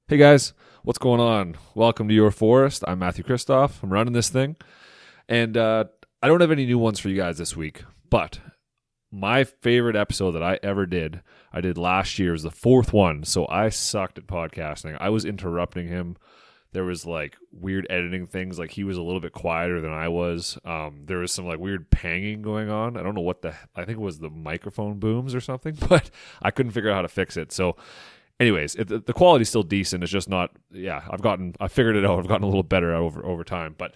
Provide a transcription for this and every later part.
Hey guys, what's going on? Welcome to Your Forest. I'm Matthew Kristoff. I'm running this thing. And I don't have any new ones for you guys this week, but my favorite episode that I ever did, I did last year, is the fourth one. So I sucked at podcasting. I was interrupting him. There was like weird editing things. Like he was a little bit quieter than I was. There was some like weird panging going on. I don't know I think it was the microphone booms or something, but I couldn't figure out how to fix it. So anyways, the quality's still decent. It's just not. Yeah, I figured it out. I've gotten a little better over time. But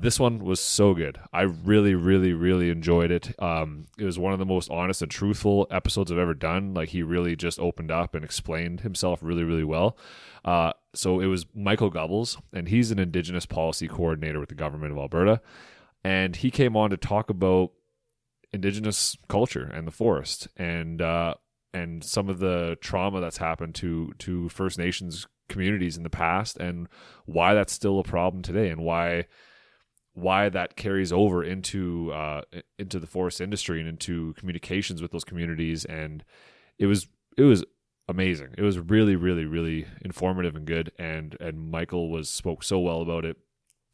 this one was so good. I really, really, really enjoyed it. It was one of the most honest and truthful episodes I've ever done. Like he really just opened up and explained himself really, really well. So it was Michael Gubbels, and he's an Indigenous policy coordinator with the government of Alberta, and he came on to talk about Indigenous culture and the forest and some of the trauma that's happened to First Nations communities in the past, and why that's still a problem today, and why that carries over into the forest industry and into communications with those communities. And it was amazing. It was really, really, really informative and good. And Michael spoke so well about it.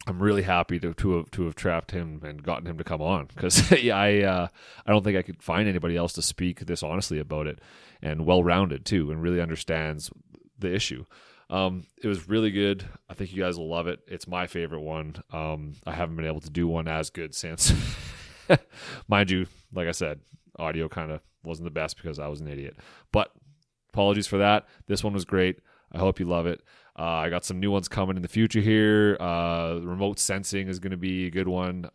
I'm really happy to have trapped him and gotten him to come on, because I don't think I could find anybody else to speak this honestly about it, and well-rounded too, and really understands the issue. It was really good. I think you guys will love it. It's my favorite one. I haven't been able to do one as good since. Mind you, like I said, audio kind of wasn't the best because I was an idiot. But apologies for that. This one was great. I hope you love it. I got some new ones coming in the future here. Remote sensing is going to be a good one.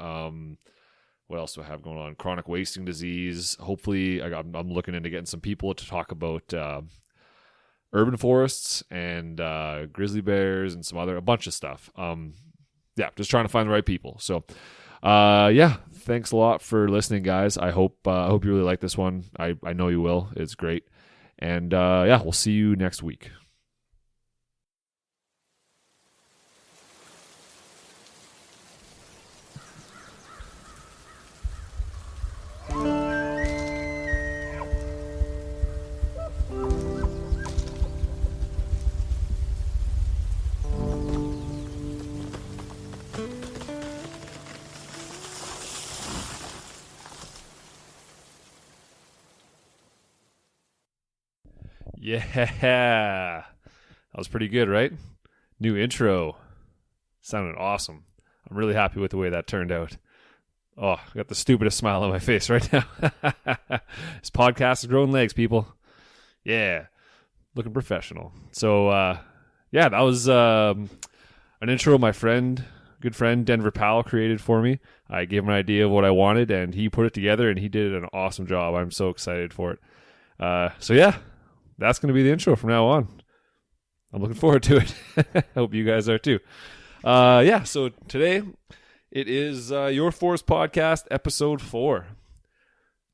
What else do I have going on? Chronic wasting disease. Hopefully, I'm looking into getting some people to talk about urban forests and grizzly bears and a bunch of stuff. Just trying to find the right people. So, thanks a lot for listening, guys. I hope you really like this one. I know you will. It's great. And we'll see you next week. Yeah, that was pretty good, right? New intro. Sounded awesome. I'm really happy with the way that turned out. Oh, I got the stupidest smile on my face right now. This podcast is growing legs, people. Yeah, looking professional. So, that was an intro my good friend, Denver Powell, created for me. I gave him an idea of what I wanted, and he put it together, and he did an awesome job. I'm so excited for it. That's going to be the intro from now on. I'm looking forward to it. I hope you guys are too. So today it is Your Forest Podcast, episode 4.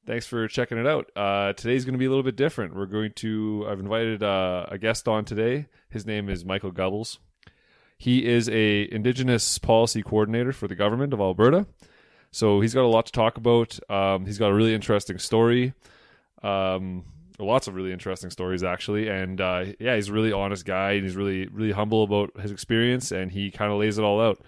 Thanks for checking it out. Today's going to be a little bit different. I've invited a guest on today. His name is Michael Gubbels. He is a Indigenous policy coordinator for the government of Alberta. So he's got a lot to talk about. He's got a really interesting story. Lots of really interesting stories, actually. And he's a really honest guy, and he's really, really humble about his experience, and he kind of lays it all out.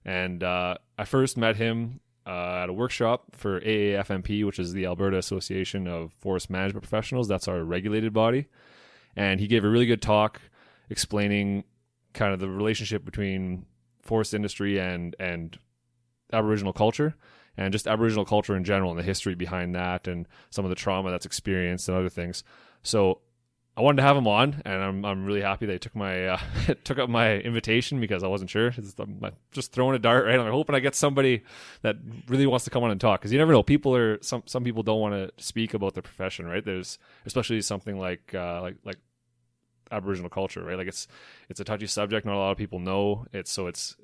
And I first met him at a workshop for AAFMP, which is the Alberta Association of Forest Management Professionals. That's our regulated body. And he gave a really good talk explaining kind of the relationship between forest industry and Aboriginal culture, and just Aboriginal culture in general, and the history behind that, and some of the trauma that's experienced and other things. So I wanted to have him on, and I'm really happy they took up my invitation, because I wasn't sure. I'm just throwing a dart, right? I'm hoping I get somebody that really wants to come on and talk, because you never know. Some people don't want to speak about their profession, right? There's especially something like Aboriginal culture, right? Like it's a touchy subject. Not a lot of people know it, so it's.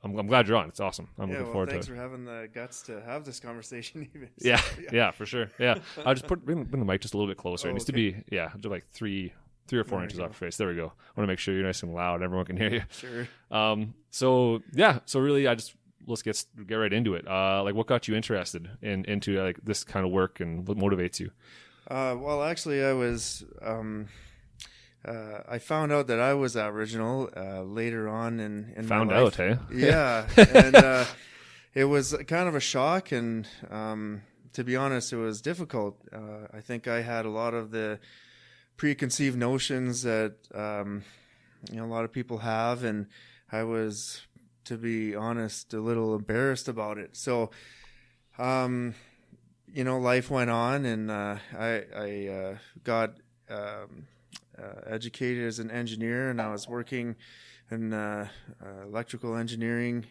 I'm glad you're on. It's awesome. I'm looking forward to it. Thanks for having the guts to have this conversation even. So, yeah, for sure. Yeah. I'll just bring the mic just a little bit closer. It needs to be, just like three or 4 inches off your face. There we go. I want to make sure you're nice and loud. Everyone can hear you. Sure. So really let's get right into it. What got you interested into like this kind of work, and what motivates you? Well, actually, I was I found out that I was Aboriginal later on in Found my life. out, hey? Yeah, and it was kind of a shock, and to be honest, it was difficult. I think I had a lot of the preconceived notions that a lot of people have, and I was, to be honest, a little embarrassed about it. So, life went on, and I got educated as an engineer, and I was working in electrical engineering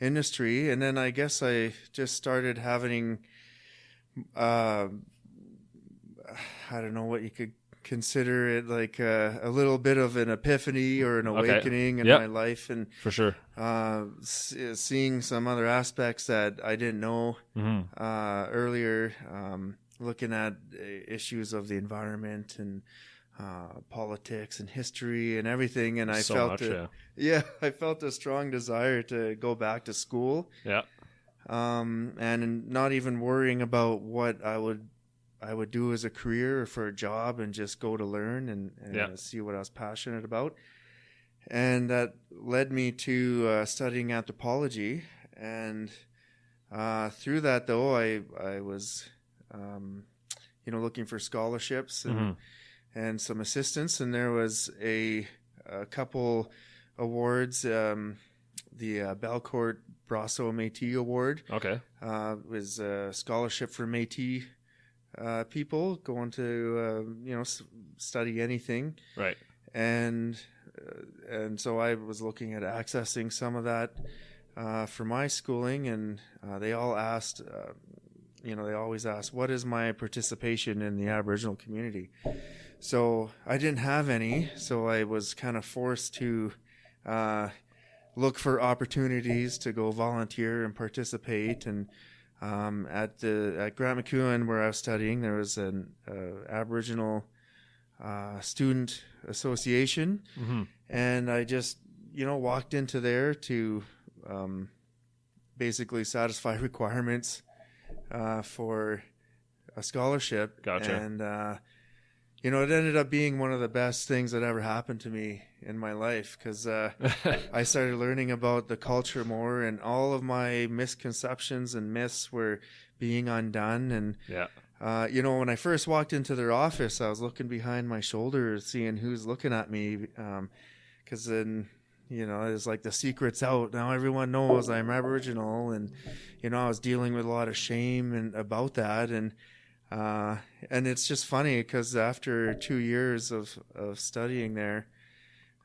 industry, and then I guess I just started having I don't know what you could consider it, like a little bit of an epiphany or an awakening in my life, and for sure seeing some other aspects that I didn't know earlier, looking at issues of the environment and politics and history and everything, and I felt I felt a strong desire to go back to school, and not even worrying about what I would do as a career or for a job, and just go to learn and see what I was passionate about. And that led me to studying anthropology. And through that, though, I was looking for scholarships and some assistance. And there was a couple awards, the Belcourt Brasso Métis Award. Okay. Was a scholarship for Métis people going to study anything, right? And so I was looking at accessing some of that for my schooling, and they all asked, they always ask, what is my participation in the Aboriginal community? So I didn't have any, so I was kind of forced to look for opportunities to go volunteer and participate. And at Grant MacEwan, where I was studying, there was an Aboriginal student association, and I just walked into there to basically satisfy requirements for a scholarship. Gotcha. And it ended up being one of the best things that ever happened to me in my life, because I started learning about the culture more, and all of my misconceptions and myths were being undone. And when I first walked into their office, I was looking behind my shoulder, seeing who's looking at me, because then it's like the secret's out now. Everyone knows I'm Aboriginal, and I was dealing with a lot of shame about that. And it's just funny, because after 2 years of studying there,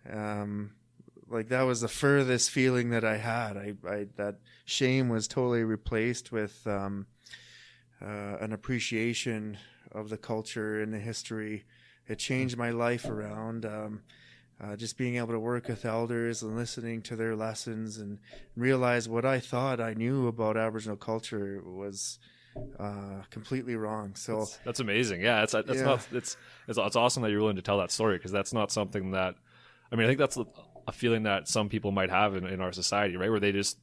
that was the furthest feeling that I had. I that shame was totally replaced with an appreciation of the culture and the history. It changed my life around. Just being able to work with elders and listening to their lessons, and realize what I thought I knew about Aboriginal culture was completely wrong. So that's amazing. Yeah, it's awesome that you're willing to tell that story, because that's not something that, I think that's a feeling that some people might have in our society, right? Where they just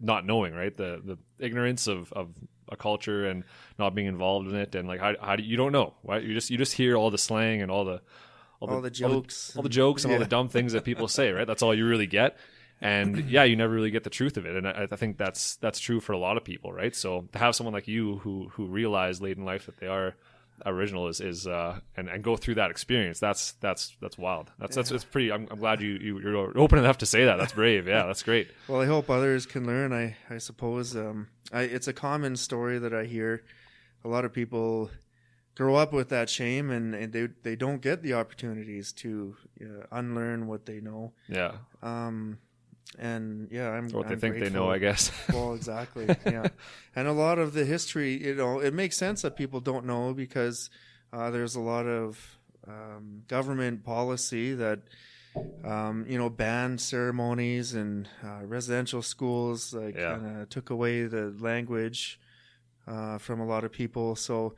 not knowing, right? The ignorance of a culture and not being involved in it, and like how do you don't know, right? You just hear all the slang and all the jokes, and all the dumb things that people say, right? That's all you really get. And you never really get the truth of it. And I think that's true for a lot of people, right? So to have someone like you who realize late in life that they are Aboriginal is and go through that experience, that's wild. That's pretty. I'm glad you're open enough to say that. That's brave. Yeah, that's great. Well, I hope others can learn. I suppose it's a common story that I hear. A lot of people grow up with that shame, and they don't get the opportunities to unlearn what they know. Yeah. And I'm what they think grateful. They know, I guess. Well, exactly. Yeah. And a lot of the history, it makes sense that people don't know, because there's a lot of government policy that banned ceremonies, and residential schools kind of took away the language from a lot of people. So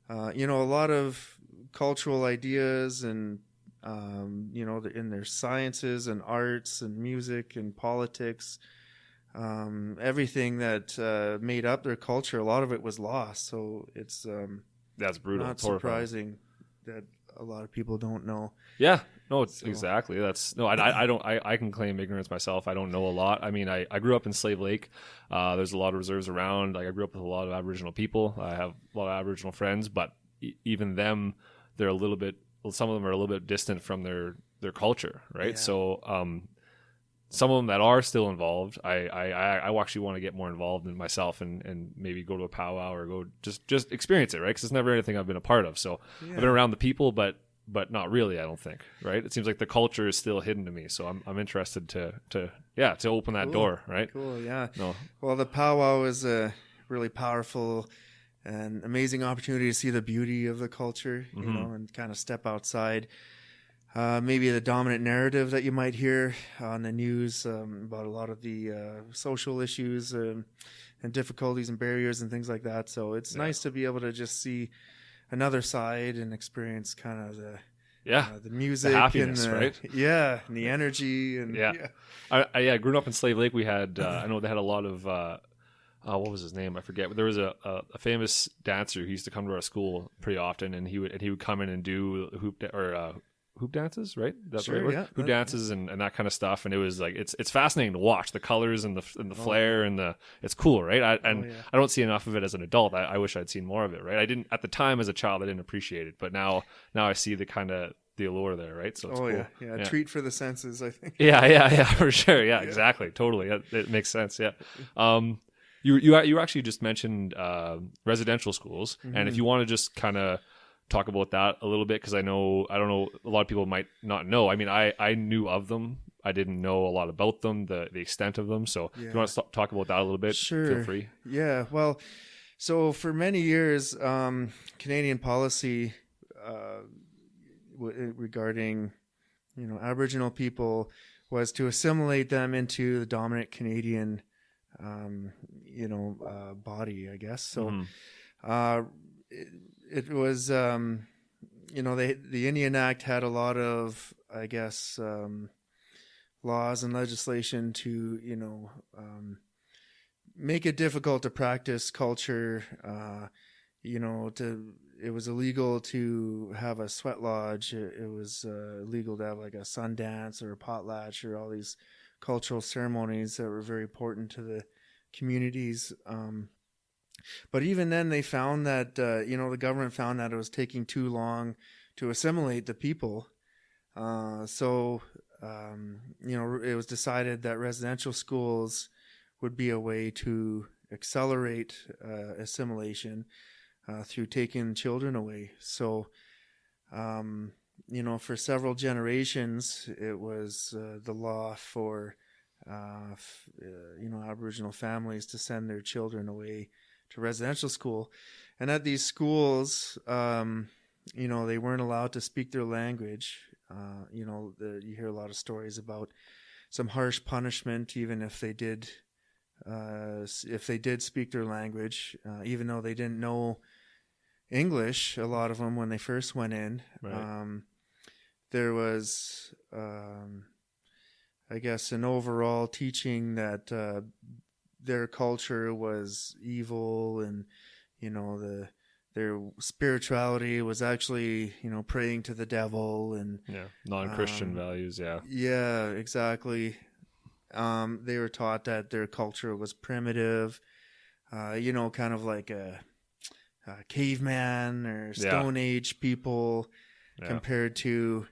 a lot of cultural ideas and in their sciences and arts and music and politics, everything that made up their culture, a lot of it was lost. So it's that's brutal. Not surprising that a lot of people don't know. Yeah, no, exactly. That's no, I can claim ignorance myself. I don't know a lot. I mean, I grew up in Slave Lake. There's a lot of reserves around. Like I grew up with a lot of Aboriginal people. I have a lot of Aboriginal friends, but even them, they're a little bit. Well, some of them are a little bit distant from their culture, right? Yeah. So, some of them that are still involved, I actually want to get more involved in myself and maybe go to a powwow or go just experience it, right? Because it's never anything I've been a part of. So I've been around the people, but not really, I don't think, right? It seems like the culture is still hidden to me. So I'm interested to open that door, right? Cool, yeah. No. Well, the powwow is a really powerful and amazing opportunity to see the beauty of the culture, you know, and kind of step outside. Maybe the dominant narrative that you might hear on the news about a lot of the social issues and difficulties and barriers and things like that. So it's nice to be able to just see another side and experience kind of the music, the happiness, and right? Yeah, and the energy, and I grew up in Slave Lake. We had I know they had a lot of what was his name? I forget. But there was a famous dancer who used to come to our school pretty often, and he would come in and do hoop dances, right? That's sure, right. Yeah. Hoop dances and that kind of stuff. And it was like it's fascinating to watch the colors and the flair and it's cool, right? I don't see enough of it as an adult. I wish I'd seen more of it, right? I didn't at the time as a child. I didn't appreciate it, but now I see the kind of the allure there, right? So it's cool. Yeah. Treat for the senses, I think. Yeah, for sure. Yeah, exactly, totally. It makes sense. Yeah. You actually just mentioned residential schools, and if you want to just kind of talk about that a little bit, because I don't know, a lot of people might not know. I mean, I knew of them. I didn't know a lot about them, the extent of them. So if you want to talk about that a little bit, feel free. Yeah, well, so for many years, Canadian policy regarding, you know, Aboriginal people was to assimilate them into the dominant Canadian, body, I guess. So it was, the Indian Act had a lot of, I guess, laws and legislation to, make it difficult to practice culture. It was illegal to have a sweat lodge. It was illegal to have like a sun dance or a potlatch or all these cultural ceremonies that were very important to the communities. But even then, they found that, the government found that it was taking too long to assimilate the people. So it was decided that residential schools would be a way to accelerate assimilation through taking children away. So, for several generations, it was the law for, Aboriginal families to send their children away to residential school. And at these schools, they weren't allowed to speak their language. You hear a lot of stories about some harsh punishment, even if they did speak their language, even though they didn't know English, a lot of them, when they first went in. Right. There was, I guess, an overall teaching that their culture was evil, and their spirituality was actually praying to the devil, and non-Christian values. Yeah, exactly. They were taught that their culture was primitive, kind of like a caveman or Stone Age people compared to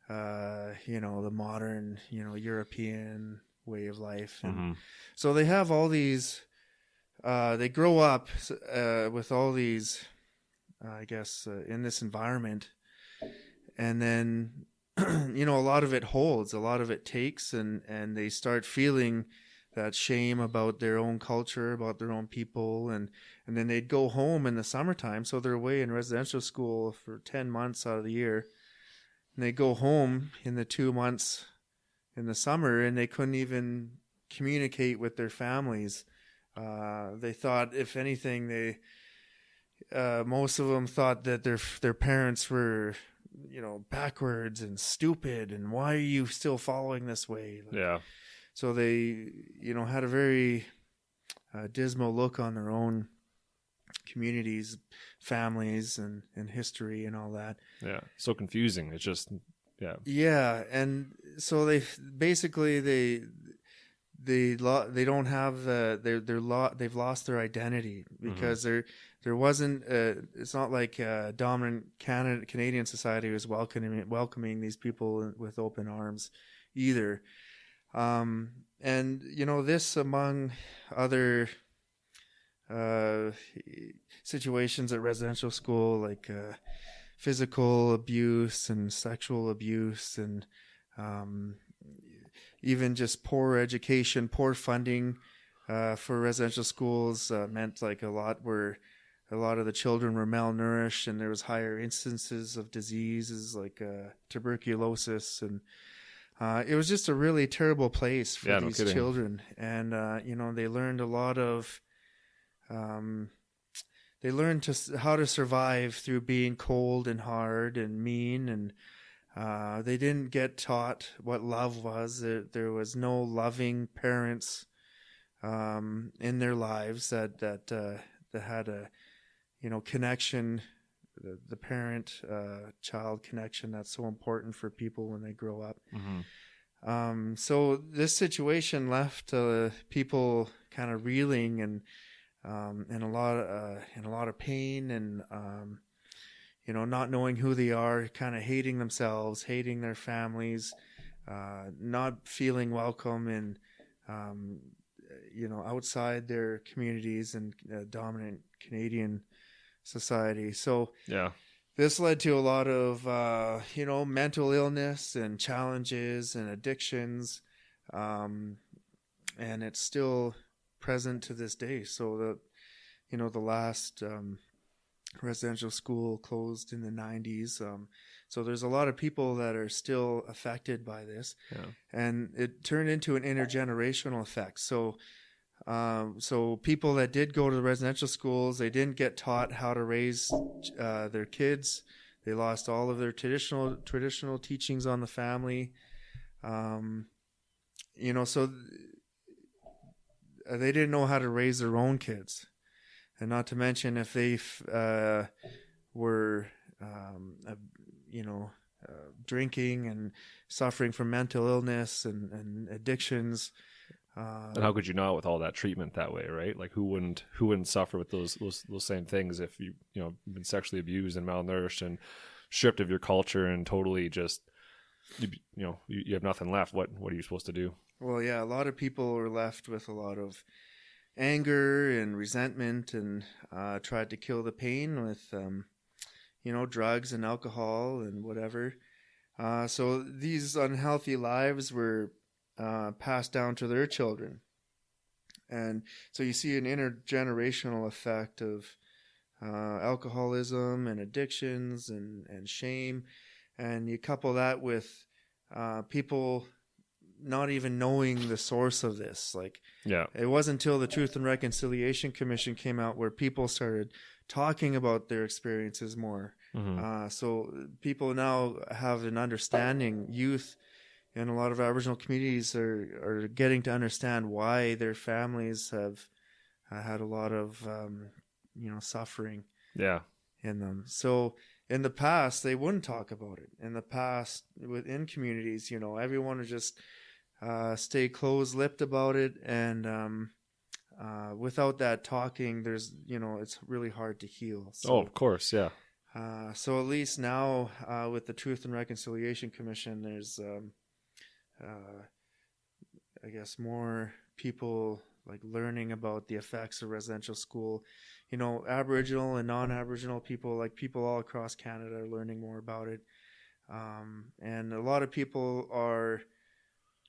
the modern European way of life. And so they have all these they grow up with all these I guess in this environment, and then a lot of it holds, a lot of it takes, and they start feeling that shame about their own culture, about their own people, and then they'd go home in the summertime. So they're away in residential school for 10 months out of the year, and they go home in the 2 months in the summer, and they couldn't even communicate with their families. They thought, if anything, most of them thought that their parents were backwards and stupid, and why are you still following this way? So they had a very dismal look on their own communities, families, and history and all that. Yeah, so confusing. It's just yeah, and so they don't have they've lost their identity because there wasn't it's not like dominant Canadian society was welcoming these people with open arms either. And this, among other situations at residential school, like physical abuse and sexual abuse, and even just poor education, poor funding for residential schools meant like a lot of the children were malnourished, and there was higher instances of diseases like tuberculosis, and it was just a really terrible place for these children. And they learned a lot of they learned how to survive through being cold and hard and mean, and they didn't get taught what love was. There was no loving parents in their lives that had a connection, the parent child connection that's so important for people when they grow up. So this situation left people kind of reeling and in a lot of pain, and not knowing who they are, kind of hating themselves, hating their families, not feeling welcome in outside their communities and dominant Canadian society. So this led to a lot of mental illness and challenges and addictions, and it's still present to this day. So the last residential school closed in the 90s. So there's a lot of people that are still affected by this, and it turned into an intergenerational effect. So people that did go to the residential schools, they didn't get taught how to raise their kids. They lost all of their traditional teachings on the family. So they didn't know how to raise their own kids. And not to mention if they were, drinking and suffering from mental illness and addictions. And how could you not with all that treatment that way, right? Like who wouldn't suffer with those same things if you've been sexually abused and malnourished and stripped of your culture and totally just you have nothing left. What are you supposed to do? Well, yeah, a lot of people were left with a lot of anger and resentment, and tried to kill the pain with drugs and alcohol and whatever. So these unhealthy lives were passed down to their children, and so you see an intergenerational effect of alcoholism and addictions and shame, and you couple that with people not even knowing the source of this. It wasn't until the Truth and Reconciliation Commission came out where people started talking about their experiences more. So people now have an understanding. Youth in a lot of Aboriginal communities are getting to understand why their families have had a lot of suffering in them. So in the past, they wouldn't talk about it. In the past, within communities, everyone would just stay close-lipped about it, and without that talking, there's it's really hard to heal. So, of course, yeah. So at least now with the Truth and Reconciliation Commission, there's I guess more people like learning about the effects of residential school. Aboriginal and non-Aboriginal people, like people all across Canada, are learning more about it, and a lot of people are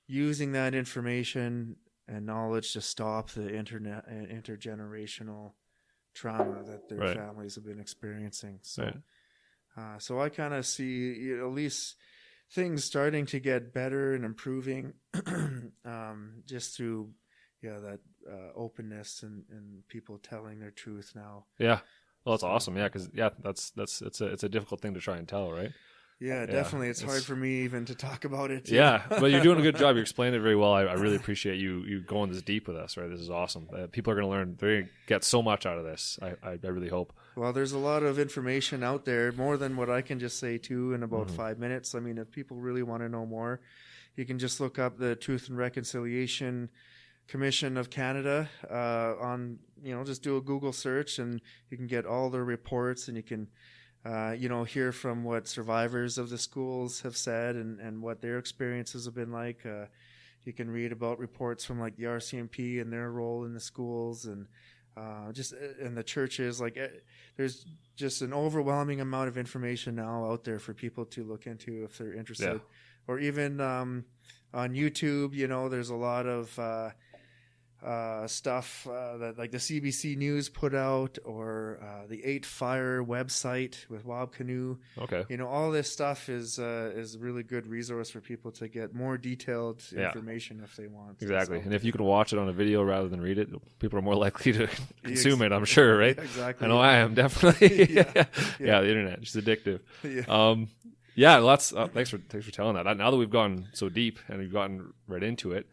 using that information and knowledge to stop the intergenerational trauma that their families have been experiencing. So, so I kind of see at least things starting to get better and improving, just through that openness and people telling their truth now. Yeah, well, that's awesome. Yeah, because it's a difficult thing to try and tell, right? Yeah, definitely. It's hard for me even to talk about it. Yeah, but you're doing a good job. You explained it very well. I really appreciate you going this deep with us, right? This is awesome. People are going to learn. They're going to get so much out of this. I really hope. Well, there's a lot of information out there, more than what I can just say too in about 5 minutes. I mean, if people really want to know more, you can just look up the Truth and Reconciliation Commission of Canada on, just do a Google search and you can get all their reports, and you can hear from what survivors of the schools have said and what their experiences have been like. You can read about reports from like the RCMP and their role in the schools, and just in the churches. Like there's just an overwhelming amount of information now out there for people to look into if they're interested. Yeah. Or even on YouTube, there's a lot of stuff that like the CBC News put out, or the 8 Fire website with Wob Canoe. Okay. All this stuff is a really good resource for people to get more detailed information if they want. Exactly. So, and if you can watch it on a video rather than read it, people are more likely to consume it, I'm sure, right? Exactly. I know I am, definitely. Yeah, the internet, it's addictive. Yeah. Thanks for telling that. Now that we've gone so deep and we've gotten right into it,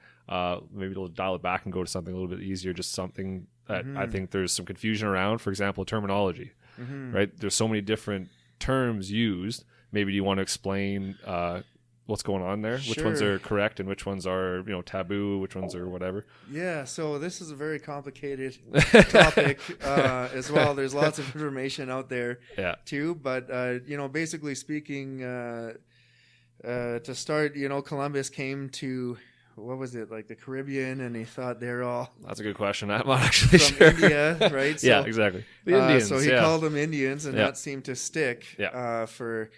maybe we'll dial it back and go to something a little bit easier, just something that I think there's some confusion around. For example, terminology, right? There's so many different terms used. Maybe you want to explain what's going on there? Sure. Which ones are correct and which ones are, taboo, which ones are whatever? Yeah, so this is a very complicated topic as well. There's lots of information out there too, but basically speaking, to start, Columbus came to, what was it, like the Caribbean, and he thought they're all... That's a good question. I'm not actually from sure. India, right? So, yeah, exactly. The Indians, so he called them Indians, and that seemed to stick for,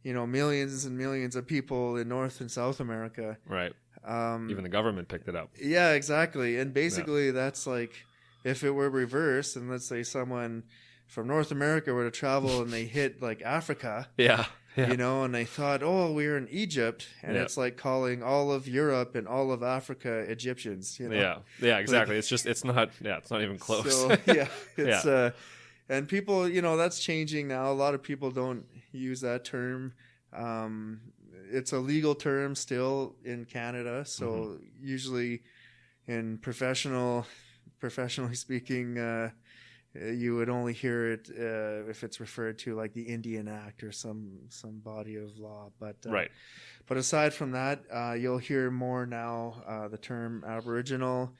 millions and millions of people in North and South America. Right. Even the government picked it up. Yeah, exactly. And basically that's like, if it were reversed, and let's say someone from North America were to travel and they hit like Africa... Yeah. And they thought, we're in Egypt, and it's like calling all of Europe and all of Africa Egyptians. Yeah, exactly. Like, it's not even close. So and people, that's changing now. A lot of people don't use that term. It's a legal term still in Canada. So usually, in professionally speaking. You would only hear it if it's referred to like the Indian Act or some body of law. But right. But aside from that, you'll hear more now the term Aboriginal,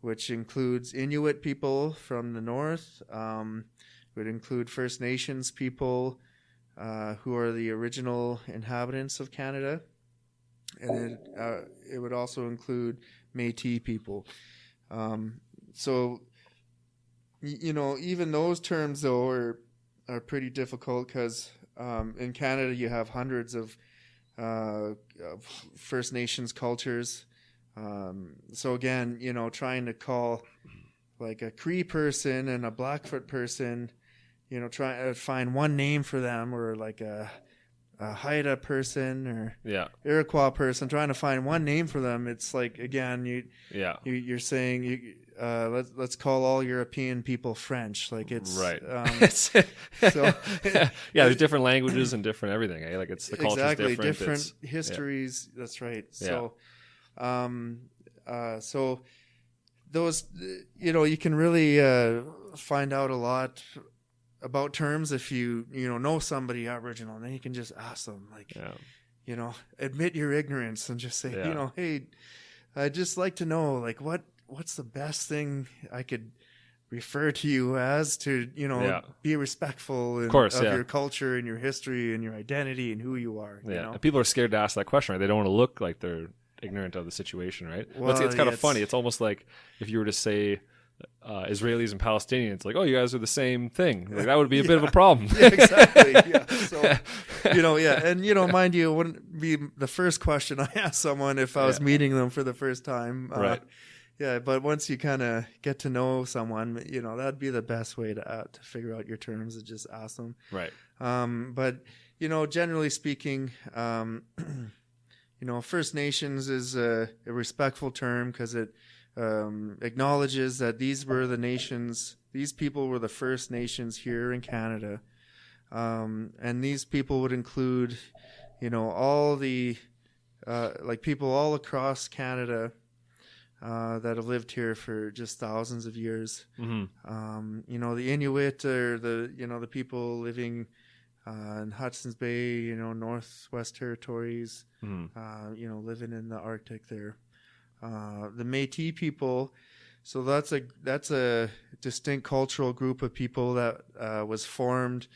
which includes Inuit people from the north. Would include First Nations people who are the original inhabitants of Canada, and it would also include Métis people. So. Even those terms, though, are pretty difficult because in Canada you have hundreds of First Nations cultures. So again, trying to call like a Cree person and a Blackfoot person, try to find one name for them, or like a Haida person or Iroquois person, trying to find one name for them. It's like, again, you're saying let's call all European people French. Like it's right. So there's different languages and different everything. Eh? Like it's the culture's different histories. Yeah. That's right. So, so those, you can really find out a lot about terms if you know somebody Aboriginal, and then you can just ask them, like, admit your ignorance and just say, hey, I'd just like to know, like, what's the best thing I could refer to you as to, be respectful of your culture and your history and your identity and who you are. Yeah, and people are scared to ask that question, right? They don't want to look like they're ignorant of the situation, right? Well, it's kind of funny. It's almost like if you were to say Israelis and Palestinians, like, you guys are the same thing. Like, that would be a bit of a problem. Yeah, exactly. Yeah. So, and mind you, it wouldn't be the first question I asked someone if I was meeting them for the first time. Right. Yeah, but once you kind of get to know someone, that'd be the best way to figure out your terms, is just ask them. Right. But generally speaking, First Nations is a respectful term because it acknowledges that these people were the First Nations here in Canada. And these people would include, all the like people all across Canada that have lived here for just thousands of years. The Inuit are the people living in Hudson's Bay, Northwest Territories, living in the Arctic there. The Métis people, so that's a distinct cultural group of people that was formed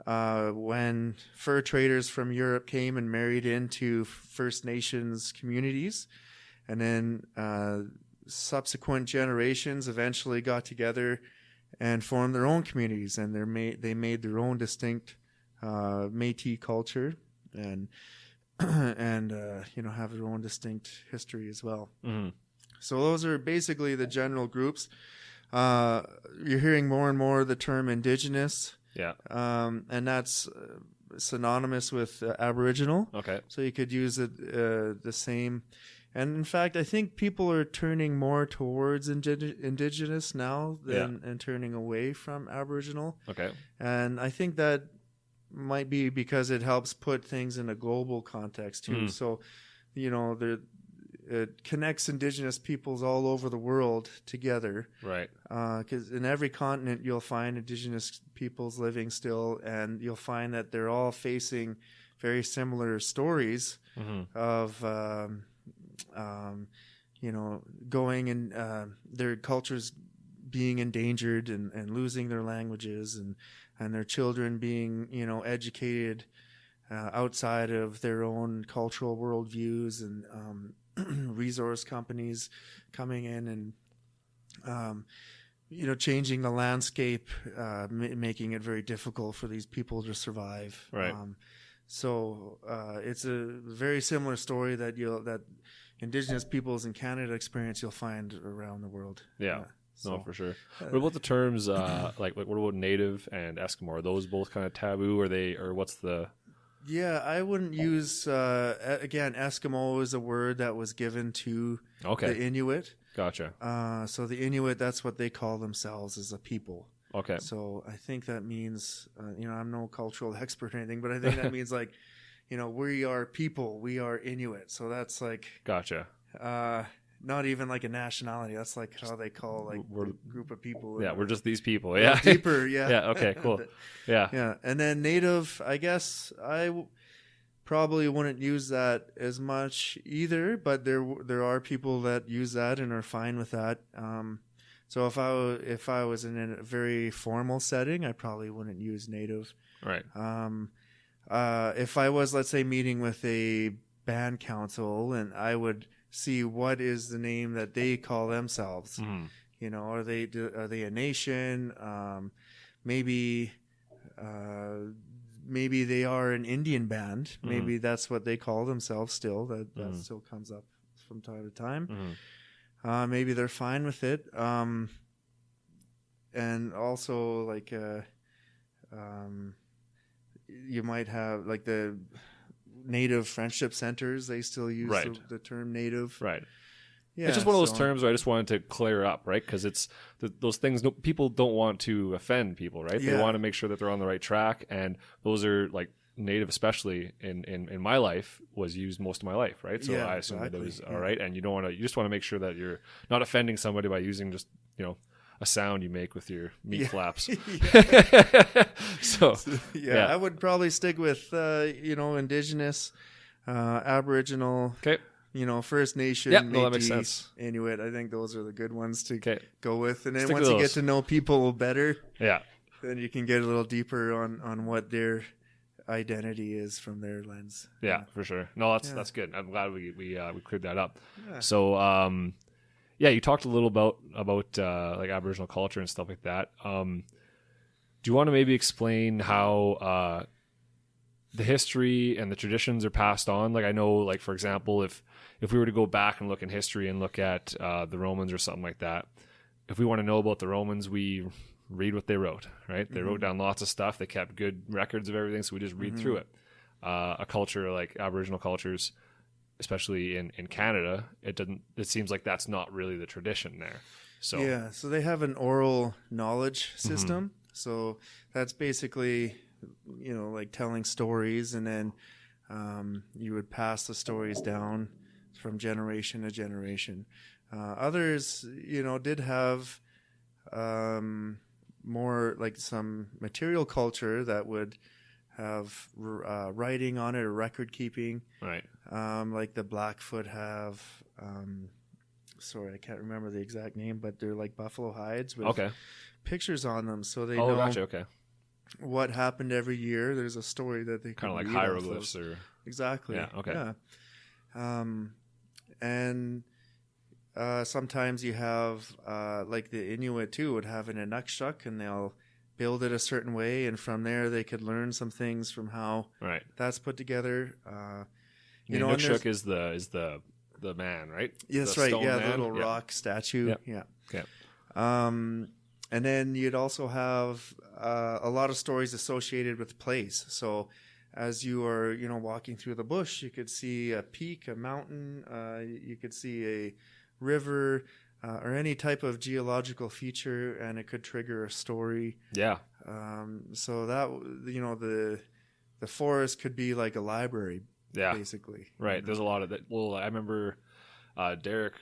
when fur traders from Europe came and married into First Nations communities. And then subsequent generations eventually got together and formed their own communities, and they made their own distinct Métis culture, and have their own distinct history as well. So those are basically the general groups. You're hearing more and more the term Indigenous, and that's synonymous with Aboriginal. Okay, so you could use it the same. And in fact, I think people are turning more towards Indigenous now and turning away from Aboriginal. Okay. And I think that might be because it helps put things in a global context too. So, it connects Indigenous peoples all over the world together. Right. Because in every continent you'll find Indigenous peoples living still, and you'll find that they're all facing very similar stories of going and their cultures being endangered and losing their languages, and their children being, educated outside of their own cultural worldviews, and resource companies coming in and, changing the landscape, making it very difficult for these people to survive. Right. So it's a very similar story that Indigenous peoples in Canada experience, you'll find around the world. Yeah. No, for sure. What about the terms like what about Native and Eskimo? Are those both kind of taboo? Or what's the? Yeah, I wouldn't use again. Eskimo is a word that was given to the Inuit. Gotcha. So the Inuit, that's what they call themselves as a people. Okay. So I think that means, I'm no cultural expert or anything, but I think that means like, we are people, we are Inuit. So that's like, gotcha. Not even like a nationality. That's like how they call like a group of people. Yeah, we're just these people. Yeah. Deeper. Yeah. Yeah. Okay. Cool. Yeah. Yeah. And then Native, I guess probably wouldn't use that as much either, but there are people that use that and are fine with that. So if I was in a very formal setting, I probably wouldn't use Native. Right. If I was, let's say, meeting with a band council, and I would see what is the name that they call themselves. Are they a nation? Maybe they are an Indian band. Maybe that's what they call themselves still. That still comes up from time to time. Maybe they're fine with it. And also like you might have like the Native friendship centers. They still use the term Native. Right. Yeah, it's just one of those terms where I just wanted to clear up, right? Because it's those things. People don't want to offend people, right? Yeah. They want to make sure that they're on the right track, and those are like Native, especially in my life, was used most of my life, right? So I assume that it was all right, and you just want to make sure that you're not offending somebody by using just a sound you make with your meat flaps. So I would probably stick with Indigenous, Aboriginal. Okay. First Nation, Métis, that makes sense. Inuit. I think those are the good ones to go with. And then Stick once you get to know people better, then you can get a little deeper on what their identity is from their lens. Yeah, for sure. No, that's good. I'm glad we cleared that up. Yeah. So you talked a little about like Aboriginal culture and stuff like that. Do you want to maybe explain how the history and the traditions are passed on? Like I know, like for example, if we were to go back and look in history and look at the Romans or something like that, if we want to know about the Romans, we read what they wrote, right? They wrote down lots of stuff. They kept good records of everything, so we just read through it. A culture like Aboriginal cultures, especially in Canada, it seems like that's not really the tradition there. So so they have an oral knowledge system. So that's basically like telling stories, and then You would pass the stories down from generation to generation. Others, did have more like some material culture that would have writing on it or record keeping. Right. Like the Blackfoot have, sorry, I can't remember the exact name, but they're like buffalo hides with pictures on them. So they know gotcha, okay. what happened every year. There's a story that they kind of like hieroglyphs or exactly. Yeah. Okay. Yeah. And sometimes you have like the Inuit too would have an inukshuk, and they'll build it a certain way, and from there they could learn some things from how that's put together. The inukshuk is the man, right? Yes, right. Yeah, the little rock statue. Yep. Yeah. Okay. And then you'd also have a lot of stories associated with place. So as you are, walking through the bush, you could see a peak, a mountain, you could see a river, or any type of geological feature, and it could trigger a story. Yeah. So that, the forest could be like a library, basically. Right. There's a lot of that. Well, I remember Derek,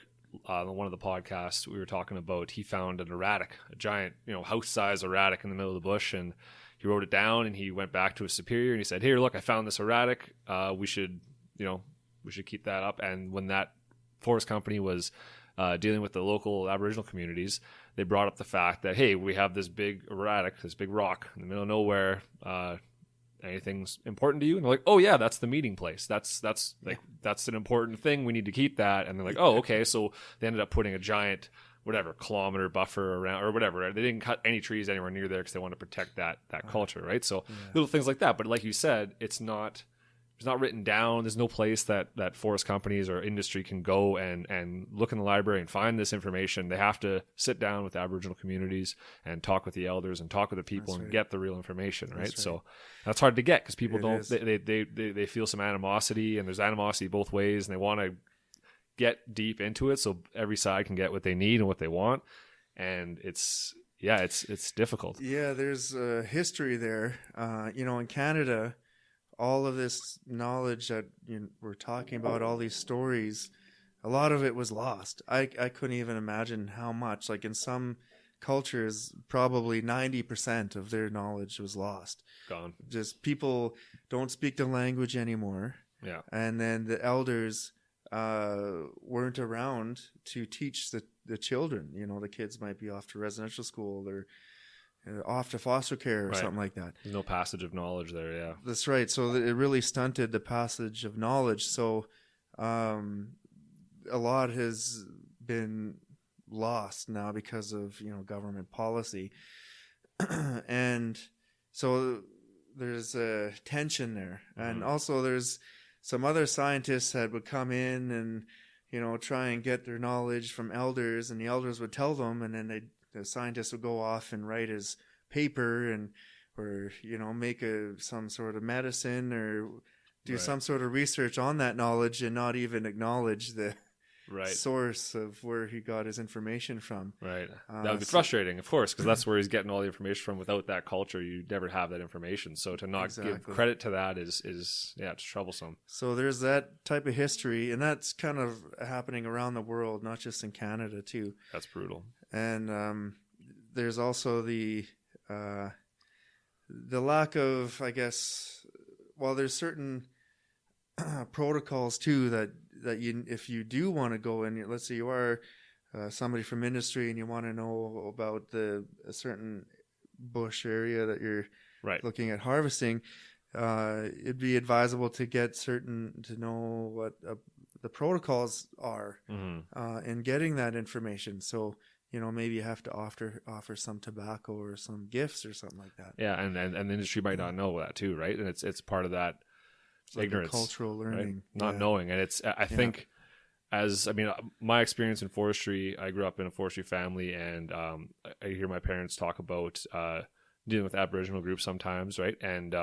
on one of the podcasts we were talking about, he found an erratic, a giant, house-size erratic in the middle of the bush, and he wrote it down, and he went back to his superior and he said, "Here, look, I found this erratic. We should keep that up." And when that forest company was dealing with the local Aboriginal communities, they brought up the fact that, hey, we have this big erratic, this big rock in the middle of nowhere. Anything's important to you? And they're like, "Oh yeah, that's the meeting place. That's an important thing. We need to keep that." And they're like, "Oh, okay." So they ended up putting a giant, kilometer buffer around or whatever. They didn't cut any trees anywhere near there because they want to protect that culture, right? So little things like that. But like you said, it's not written down. There's no place that forest companies or industry can go and look in the library and find this information. They have to sit down with the Aboriginal communities and talk with the elders and talk with the people and get the real information, right? So that's hard to get because people they feel some animosity, and there's animosity both ways, and they want to get deep into it so every side can get what they need and what they want. And it's difficult. Yeah, there's a history there. In Canada, all of this knowledge that we're talking about, all these stories, a lot of it was lost. I couldn't even imagine how much. Like in some cultures, probably 90% of their knowledge was lost. Gone. Just people don't speak the language anymore. Yeah. And then the elders weren't around to teach the children. The kids might be off to residential school or off to foster care or something like that. There's no passage of knowledge there, yeah. That's right. So it really stunted the passage of knowledge. So a lot has been lost now because of, government policy. And so there's a tension there. And also there's some other scientists that would come in and, try and get their knowledge from elders, and the elders would tell them, and then the scientist would go off and write his paper or make some sort of medicine or do some sort of research on that knowledge and not even acknowledge the source of where he got his information from. Right. That would be frustrating, of course, because that's where he's getting all the information from. Without that culture, you never have that information. So to not give credit to that is it's troublesome. So there's that type of history, and that's kind of happening around the world, not just in Canada too. That's brutal. And there's also the lack of, I guess, there's certain protocols too that you, if you do want to go in, let's say you are somebody from industry and you want to know about a certain bush area that you're looking at harvesting, it'd be advisable to know what the protocols are in getting that information. So maybe you have to offer some tobacco or some gifts or something like that. Yeah, and the industry might not know that too, right? And it's part of that ignorance, like cultural learning, not knowing. And it's I think my experience in forestry, I grew up in a forestry family, and I hear my parents talk about dealing with Aboriginal groups sometimes, right? And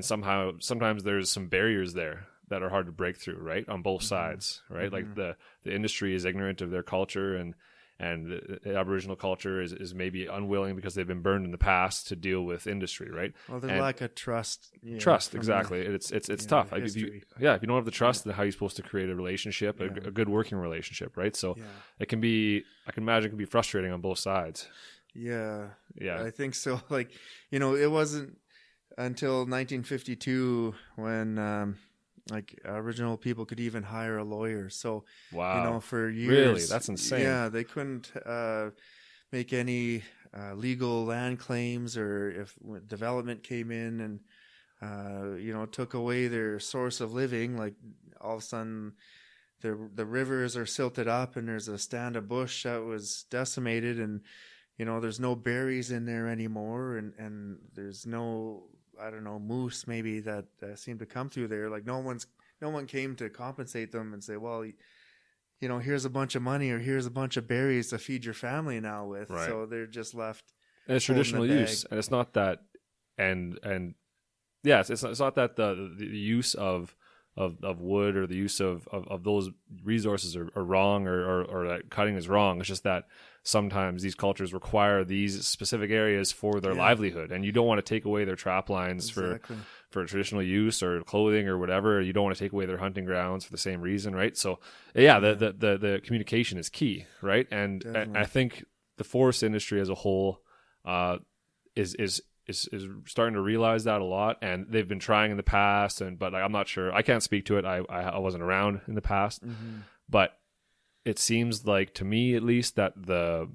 sometimes there's some barriers there that are hard to break through, right, on both sides, right? Like the industry is ignorant of their culture, and the Aboriginal culture is maybe unwilling because they've been burned in the past to deal with industry, right? Well, there's lack of trust. Trust, exactly. It's tough. If you don't have the trust, then how are you supposed to create a relationship, a good working relationship, right? So I can imagine it can be frustrating on both sides. Yeah, I think so. Like, it wasn't until 1952 when like Aboriginal people could even hire a lawyer. So, wow, for years, really, that's insane. Yeah, they couldn't make any legal land claims, or if development came in and took away their source of living, like all of a sudden the rivers are silted up and there's a stand of bush that was decimated, and there's no berries in there anymore, and there's no, I don't know, moose maybe that seem to come through there. Like no one came to compensate them and say, well, here's a bunch of money or here's a bunch of berries to feed your family now with. Right. So they're just left. And it's traditional use, and it's not that, and yes, it's not that the use of wood or the use of those resources are wrong or that cutting is wrong. It's just that sometimes these cultures require these specific areas for their livelihood, and you don't want to take away their trap lines for traditional use or clothing or whatever. You don't want to take away their hunting grounds for the same reason, right? So the communication is key, right? And I think the forest industry as a whole is starting to realize that a lot, and they've been trying in the past, but I'm not sure. I can't speak to it. I wasn't around in the past, but it seems like, to me at least, that the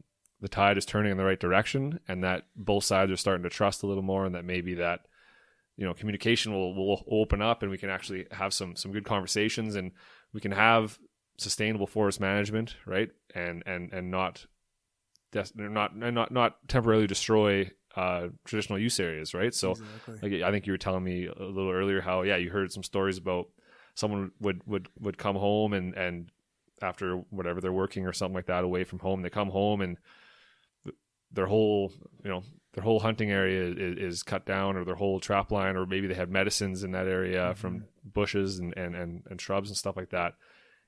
tide is turning in the right direction, and that both sides are starting to trust a little more, and that maybe that communication will open up, and we can actually have some good conversations, and we can have sustainable forest management, right? And not temporarily destroy traditional use areas, right? So like, I think you were telling me a little earlier how you heard some stories about someone would come home and after whatever they're working or something like that away from home, they come home and their whole hunting area is cut down, or their whole trap line, or maybe they have medicines in that area from bushes and shrubs and stuff like that,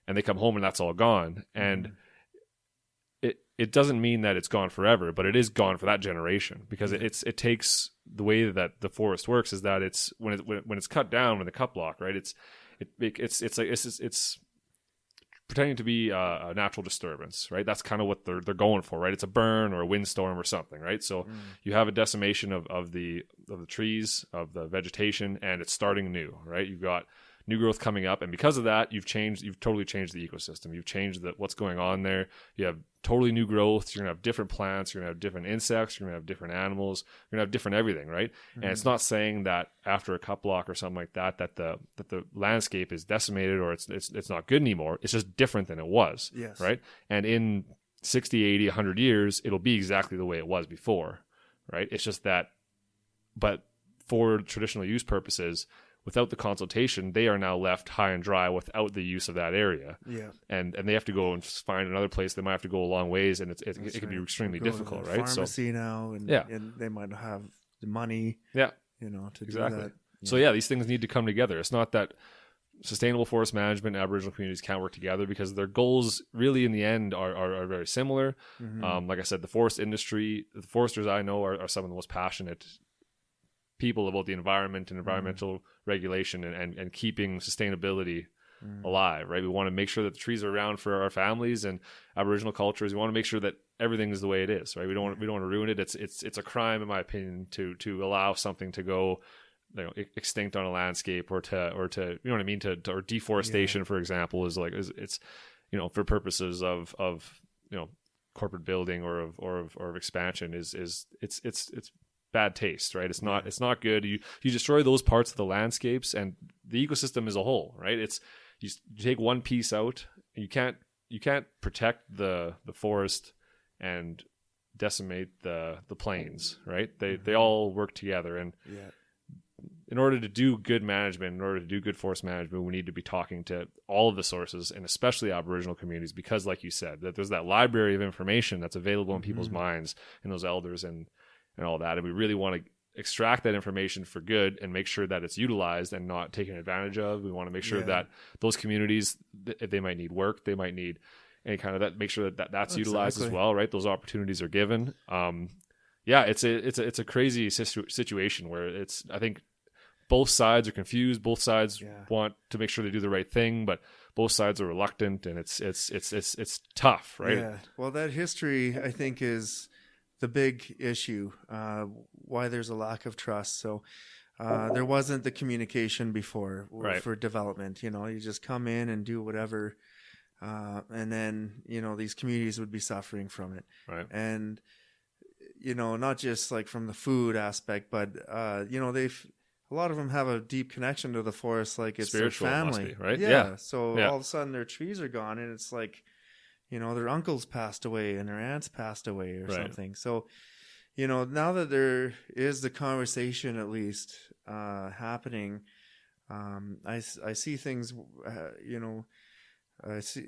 and they come home and that's all gone. And it doesn't mean that it's gone forever, but it is gone for that generation, because it takes, the way that the forest works is that it's when it's cut down with a cut block, right? It's pretending to be a natural disturbance, right? That's kind of what they're going for, right? It's a burn or a windstorm or something, right? So you have a decimation of the trees, of the vegetation, and it's starting new, right? You've got new growth coming up, and because of that, you've totally changed the ecosystem. You've changed what's going on there. You have totally new growth. You're gonna have different plants. You're gonna have different insects. You're gonna have different animals. You're gonna have different everything, right? And it's not saying that after a cut block or something like that the landscape is decimated or it's not good anymore. It's just different than it was, right? And in 60, 80, 100 years, it'll be exactly the way it was before, right? It's just that, but for traditional use purposes, without the consultation, they are now left high and dry without the use of that area. Yeah. And they have to go and find another place. They might have to go a long ways, and it can be extremely difficult, right? Pharmacy now, and they might have the money, to do that. So these things need to come together. It's not that sustainable forest management and Aboriginal communities can't work together, because their goals really in the end are very similar. Like I said, the forest industry, the foresters I know are some of the most passionate people about the environment and environmental regulation and keeping sustainability alive, right? We want to make sure that the trees are around for our families and Aboriginal cultures. We want to make sure that everything is the way it is, right? We don't want to ruin it. It's a crime, in my opinion, to allow something to go extinct on a landscape, or to you know what I mean, or deforestation, for example, it's for purposes of corporate building or of expansion it's bad taste, right? It's not good. You destroy those parts of the landscapes and the ecosystem as a whole, right? You take one piece out, you can't protect the forest and decimate the plains, right? They all work together, and in order to do good management, in order to do good forest management, we need to be talking to all of the sources, and especially Aboriginal communities, because like you said, that there's that library of information that's available in people's minds, and those elders and all that. And we really want to extract that information for good and make sure that it's utilized and not taken advantage of. We want to make sure that those communities, they might need work, they might need and kind of that make sure that's utilized as well, right? Those opportunities are given. It's a crazy situation where I think both sides are confused. Both sides want to make sure they do the right thing, but both sides are reluctant, and it's tough, right? Yeah. Well, that history, I think, is the big issue. Why there's a lack of trust. So there wasn't the communication before for development. You just come in and do whatever, and then these communities would be suffering from it. Right. And not just like from the food aspect, but a lot of them have a deep connection to the forest, like it's spiritual, their family, must be, right? Yeah. So all of a sudden their trees are gone, and it's like, their uncles passed away and their aunts passed away or something. So, now that there is the conversation at least happening, I see things, I see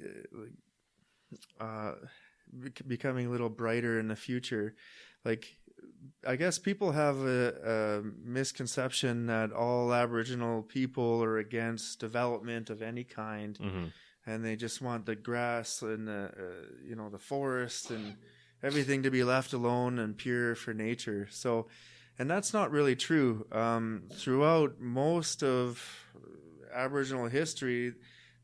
becoming a little brighter in the future. Like, I guess people have a misconception that all Aboriginal people are against development of any kind, and they just want the grass and the forest and everything to be left alone and pure for nature. So, and that's not really true. Throughout most of Aboriginal history,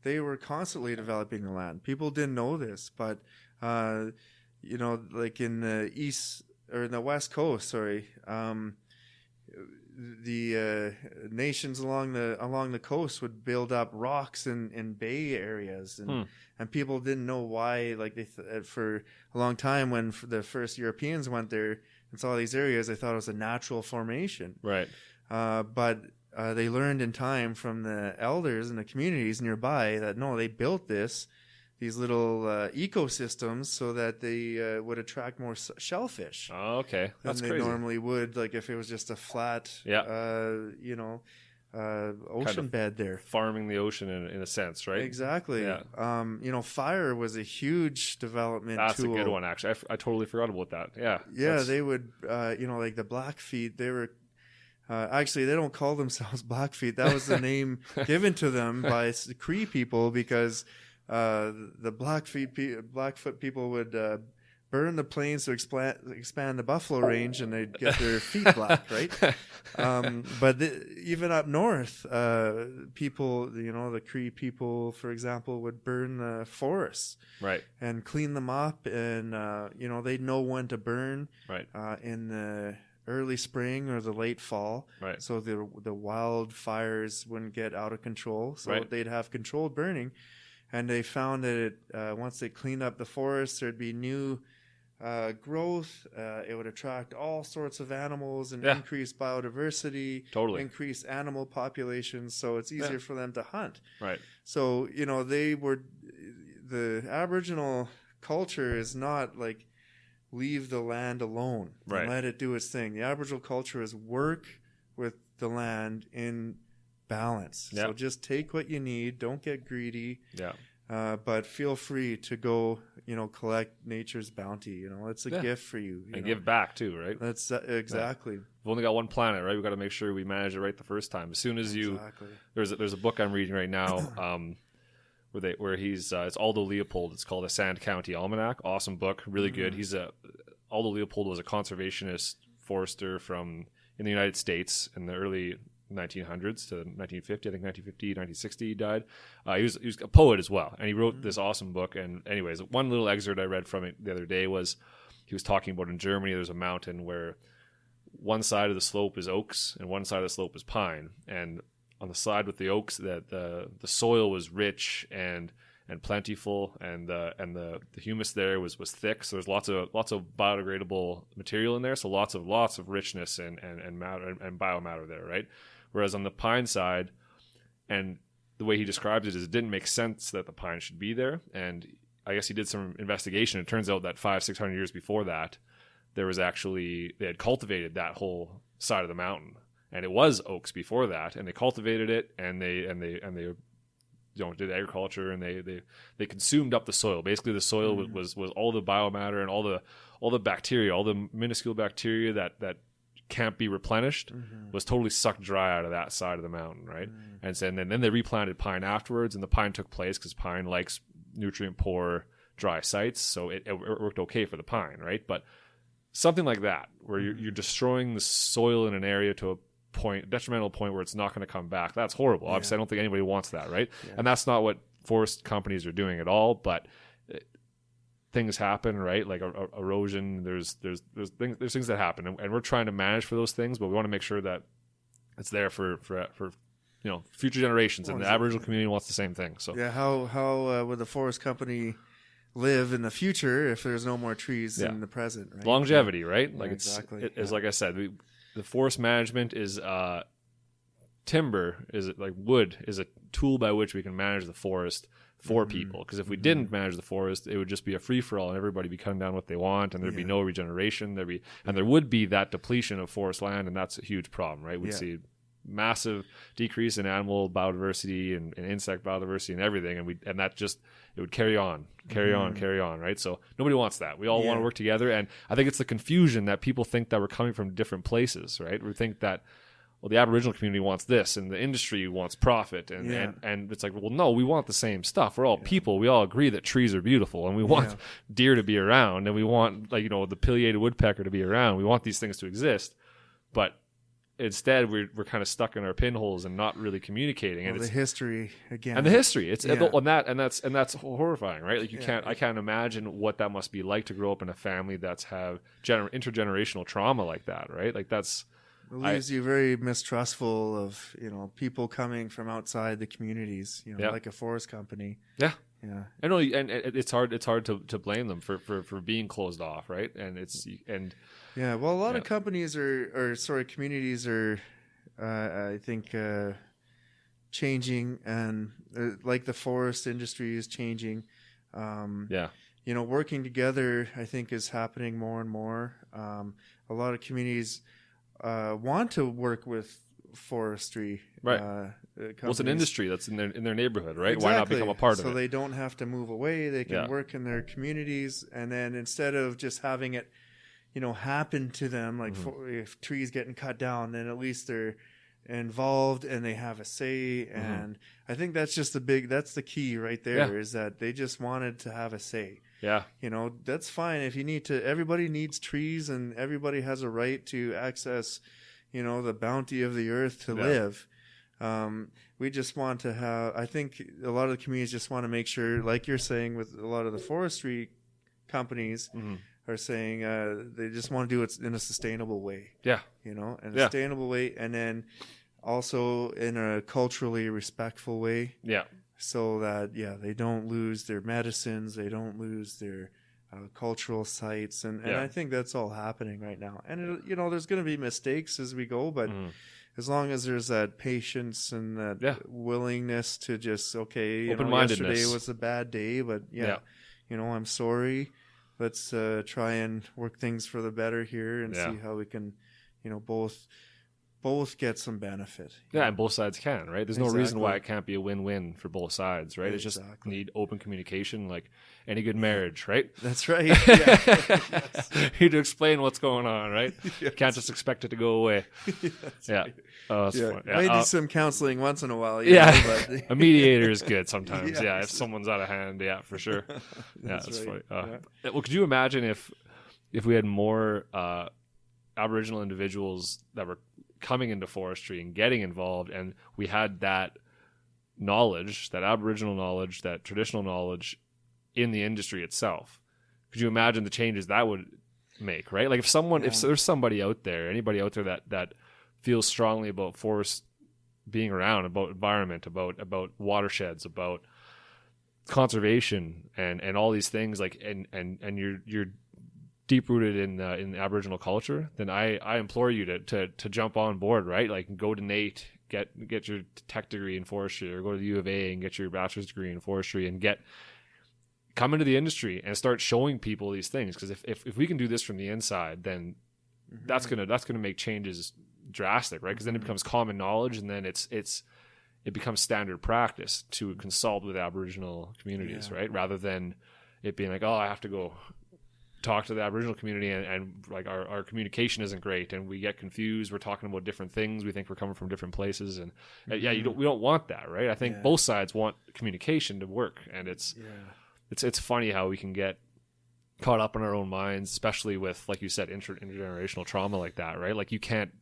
they were constantly developing the land. People didn't know this, but like in the east. Or in the West Coast, the nations along the coast would build up rocks in bay areas, and people didn't know why. Like for a long time, when the first Europeans went there and saw these areas, they thought it was a natural formation. Right. But they learned in time from the elders in the communities nearby that no, they built these little ecosystems so that they would attract more shellfish. Oh, okay. That's than they normally would, like if it was just a flat, ocean kind of bed there. Farming the ocean in a sense, right? Exactly. Yeah. Fire was a huge development That's tool. a good one, actually. I totally forgot about that. Yeah. Yeah, they would, like the Blackfeet, they were... actually, they don't call themselves Blackfeet. That was the name given to them by the Cree people because... the Blackfoot people would burn the plains to expand the buffalo range, and they'd get their feet black, right? But even up north, people, the Cree people, for example, would burn the forests, right, and clean them up, and they'd know when to burn, right, in the early spring or the late fall, right. So the wildfires wouldn't get out of control, so they'd have controlled burning. And they found that once they cleaned up the forest, there'd be new growth. It would attract all sorts of animals and increase biodiversity, increase animal populations. So it's easier for them to hunt. Right. So, the Aboriginal culture is not like leave the land alone and let it do its thing. The Aboriginal culture is work with the land in balance. So just take what you need. Don't get greedy. But feel free to go, collect nature's bounty. It's a gift for you. And give back too, right? That's exactly. We've only got one planet, right? We've got to make sure we manage it right the first time. As soon as there's a book I'm reading right now, where he's it's Aldo Leopold. It's called A Sand County Almanac. Awesome book, really good. Aldo Leopold was a conservationist forester in the United States in the early 1900s to 1950. I think 1950, 1960 he died. He was a poet as well, and he wrote this awesome book. And anyways, one little excerpt I read from it the other day was he was talking about in Germany there's a mountain where one side of the slope is oaks and one side of the slope is pine, and on the side with the oaks that the soil was rich and plentiful, and the humus there was thick, so there's lots of biodegradable material in there, so lots of richness and matter and biomatter there, right? Whereas on the pine side, and the way he describes it is it didn't make sense that the pine should be there, and I guess he did some investigation. It turns out that 500-600 years before that, there was actually they had cultivated that whole side of the mountain, and it was oaks before that, and they cultivated it, and they did agriculture, and they consumed up the soil. Basically, the soil was all the biomatter and all the bacteria, all the minuscule bacteria that can't be replenished, was totally sucked dry out of that side of the mountain, right? And then they replanted pine afterwards, and the pine took place because pine likes nutrient poor dry sites, so it worked okay for the pine, right? But something like that, where you're destroying the soil in an area to a detrimental point where it's not going to come back. That's horrible. Obviously, I don't think anybody wants that, right? Yeah. And that's not what forest companies are doing at all. But things happen, right? Like erosion. There's things that happen, and we're trying to manage for those things, but we want to make sure that it's there for future generations. And the Aboriginal community wants the same thing. So yeah, how would the forest company live in the future if there's no more trees in the present, right? Longevity, right? Like exactly. It's like I said, the forest management is timber is like wood is a tool by which we can manage the forest for people. Because if we didn't manage the forest, it would just be a free for all, and everybody be cutting down what they want, and there'd be no regeneration. There would be that depletion of forest land, and that's a huge problem, right? We'd see massive decrease in animal biodiversity and insect biodiversity and everything, and that just it would carry on, right? So nobody wants that. We all want to work together, and I think it's the confusion that people think that we're coming from different places, right? We think that, well, the Aboriginal community wants this, and the industry wants profit, and it's like, well, no, we want the same stuff. We're all people. We all agree that trees are beautiful, and we want deer to be around, and we want the pileated woodpecker to be around. We want these things to exist, but instead we're kind of stuck in our pinholes and not really communicating. And the history again, and the history, it's and that's horrifying, right? Like I can't imagine what that must be like to grow up in a family that's have intergenerational trauma like that, right? Like it leaves you very mistrustful of people coming from outside the communities, like a forest company. Yeah. I know, and it's hard to blame them for being closed off, right? Well, a lot of companies communities are I think changing, and like the forest industry is changing. Working together, I think, is happening more and more. A lot of communities want to work with forestry, right? Well, it's an industry that's in their neighborhood, right? Exactly. Why not become a part of it? So they don't have to move away. They can work in their communities, and then instead of just having it, happen to them, like if trees getting cut down, then at least they're involved and they have a say. And I think that's just that's the key right there, is that they just wanted to have a say. Yeah. That's fine. If you need to, everybody needs trees, and everybody has a right to access, the bounty of the earth to live. We just want to have, I think a lot of the communities just want to make sure, like you're saying with a lot of the forestry companies are saying, they just want to do it in a sustainable way. Yeah. In a sustainable way, and then also in a culturally respectful way. Yeah. So that, they don't lose their medicines, they don't lose their cultural sites. And I think that's all happening right now. And, there's going to be mistakes as we go, but as long as there's that patience and that willingness to just, yesterday was a bad day, but I'm sorry. Let's try and work things for the better here and see how we can, both get some benefit. Yeah, and both sides can, right? There's no reason why it can't be a win-win for both sides, right? It's just need open communication, like any good marriage, right? That's right. You need to explain what's going on, right? You can't just expect it to go away. Right. Oh, that's funny. Maybe some counseling once in a while. But a mediator is good sometimes. If someone's out of hand, for sure. That's funny. Well, could you imagine if we had more Aboriginal individuals that were coming into forestry and getting involved, and we had that knowledge, that Aboriginal knowledge, that traditional knowledge in the industry itself? Could you imagine the changes that would make, right? Like if there's somebody out there, anybody out there that feels strongly about forest being around, about environment, about watersheds, about conservation and all these things, like and you're deep rooted in Aboriginal culture, then I implore you to jump on board, right? Like go to NAIT, get your tech degree in forestry, or go to the U of A and get your bachelor's degree in forestry, and come into the industry and start showing people these things. Because if we can do this from the inside, then that's gonna make changes drastic, right? Because then it becomes common knowledge, and then it becomes standard practice to consult with Aboriginal communities, right? Rather than it being like, oh, I have to go talk to the Aboriginal community and like our communication isn't great and we get confused. We're talking about different things. We think we're coming from different places, and we don't want that, right? I think both sides want communication to work, and it's it's funny how we can get caught up in our own minds, especially with, like you said, intergenerational trauma like that, right? Like you can't,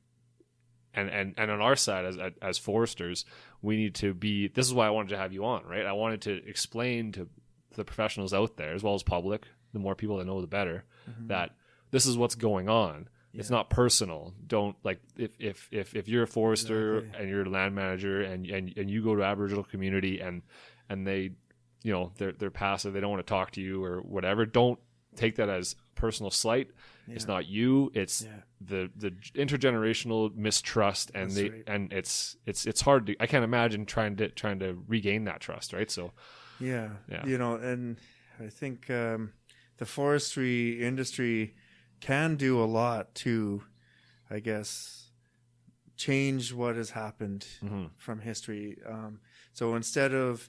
and on our side as foresters, we need to be, this is why I wanted to have you on, right? I wanted to explain to the professionals out there, as well as public, the more people that know, the better, that this is what's going on. Yeah. It's not personal. Don't, like, if you're a forester and you're a land manager and you go to Aboriginal community and they, you know, they're passive, they don't want to talk to you or whatever, don't take that as personal slight. Yeah. It's not you, it's the intergenerational mistrust, and and it's hard to, I can't imagine trying to regain that trust, right? So you know, and I think the forestry industry can do a lot to, I guess, change what has happened from history. So instead of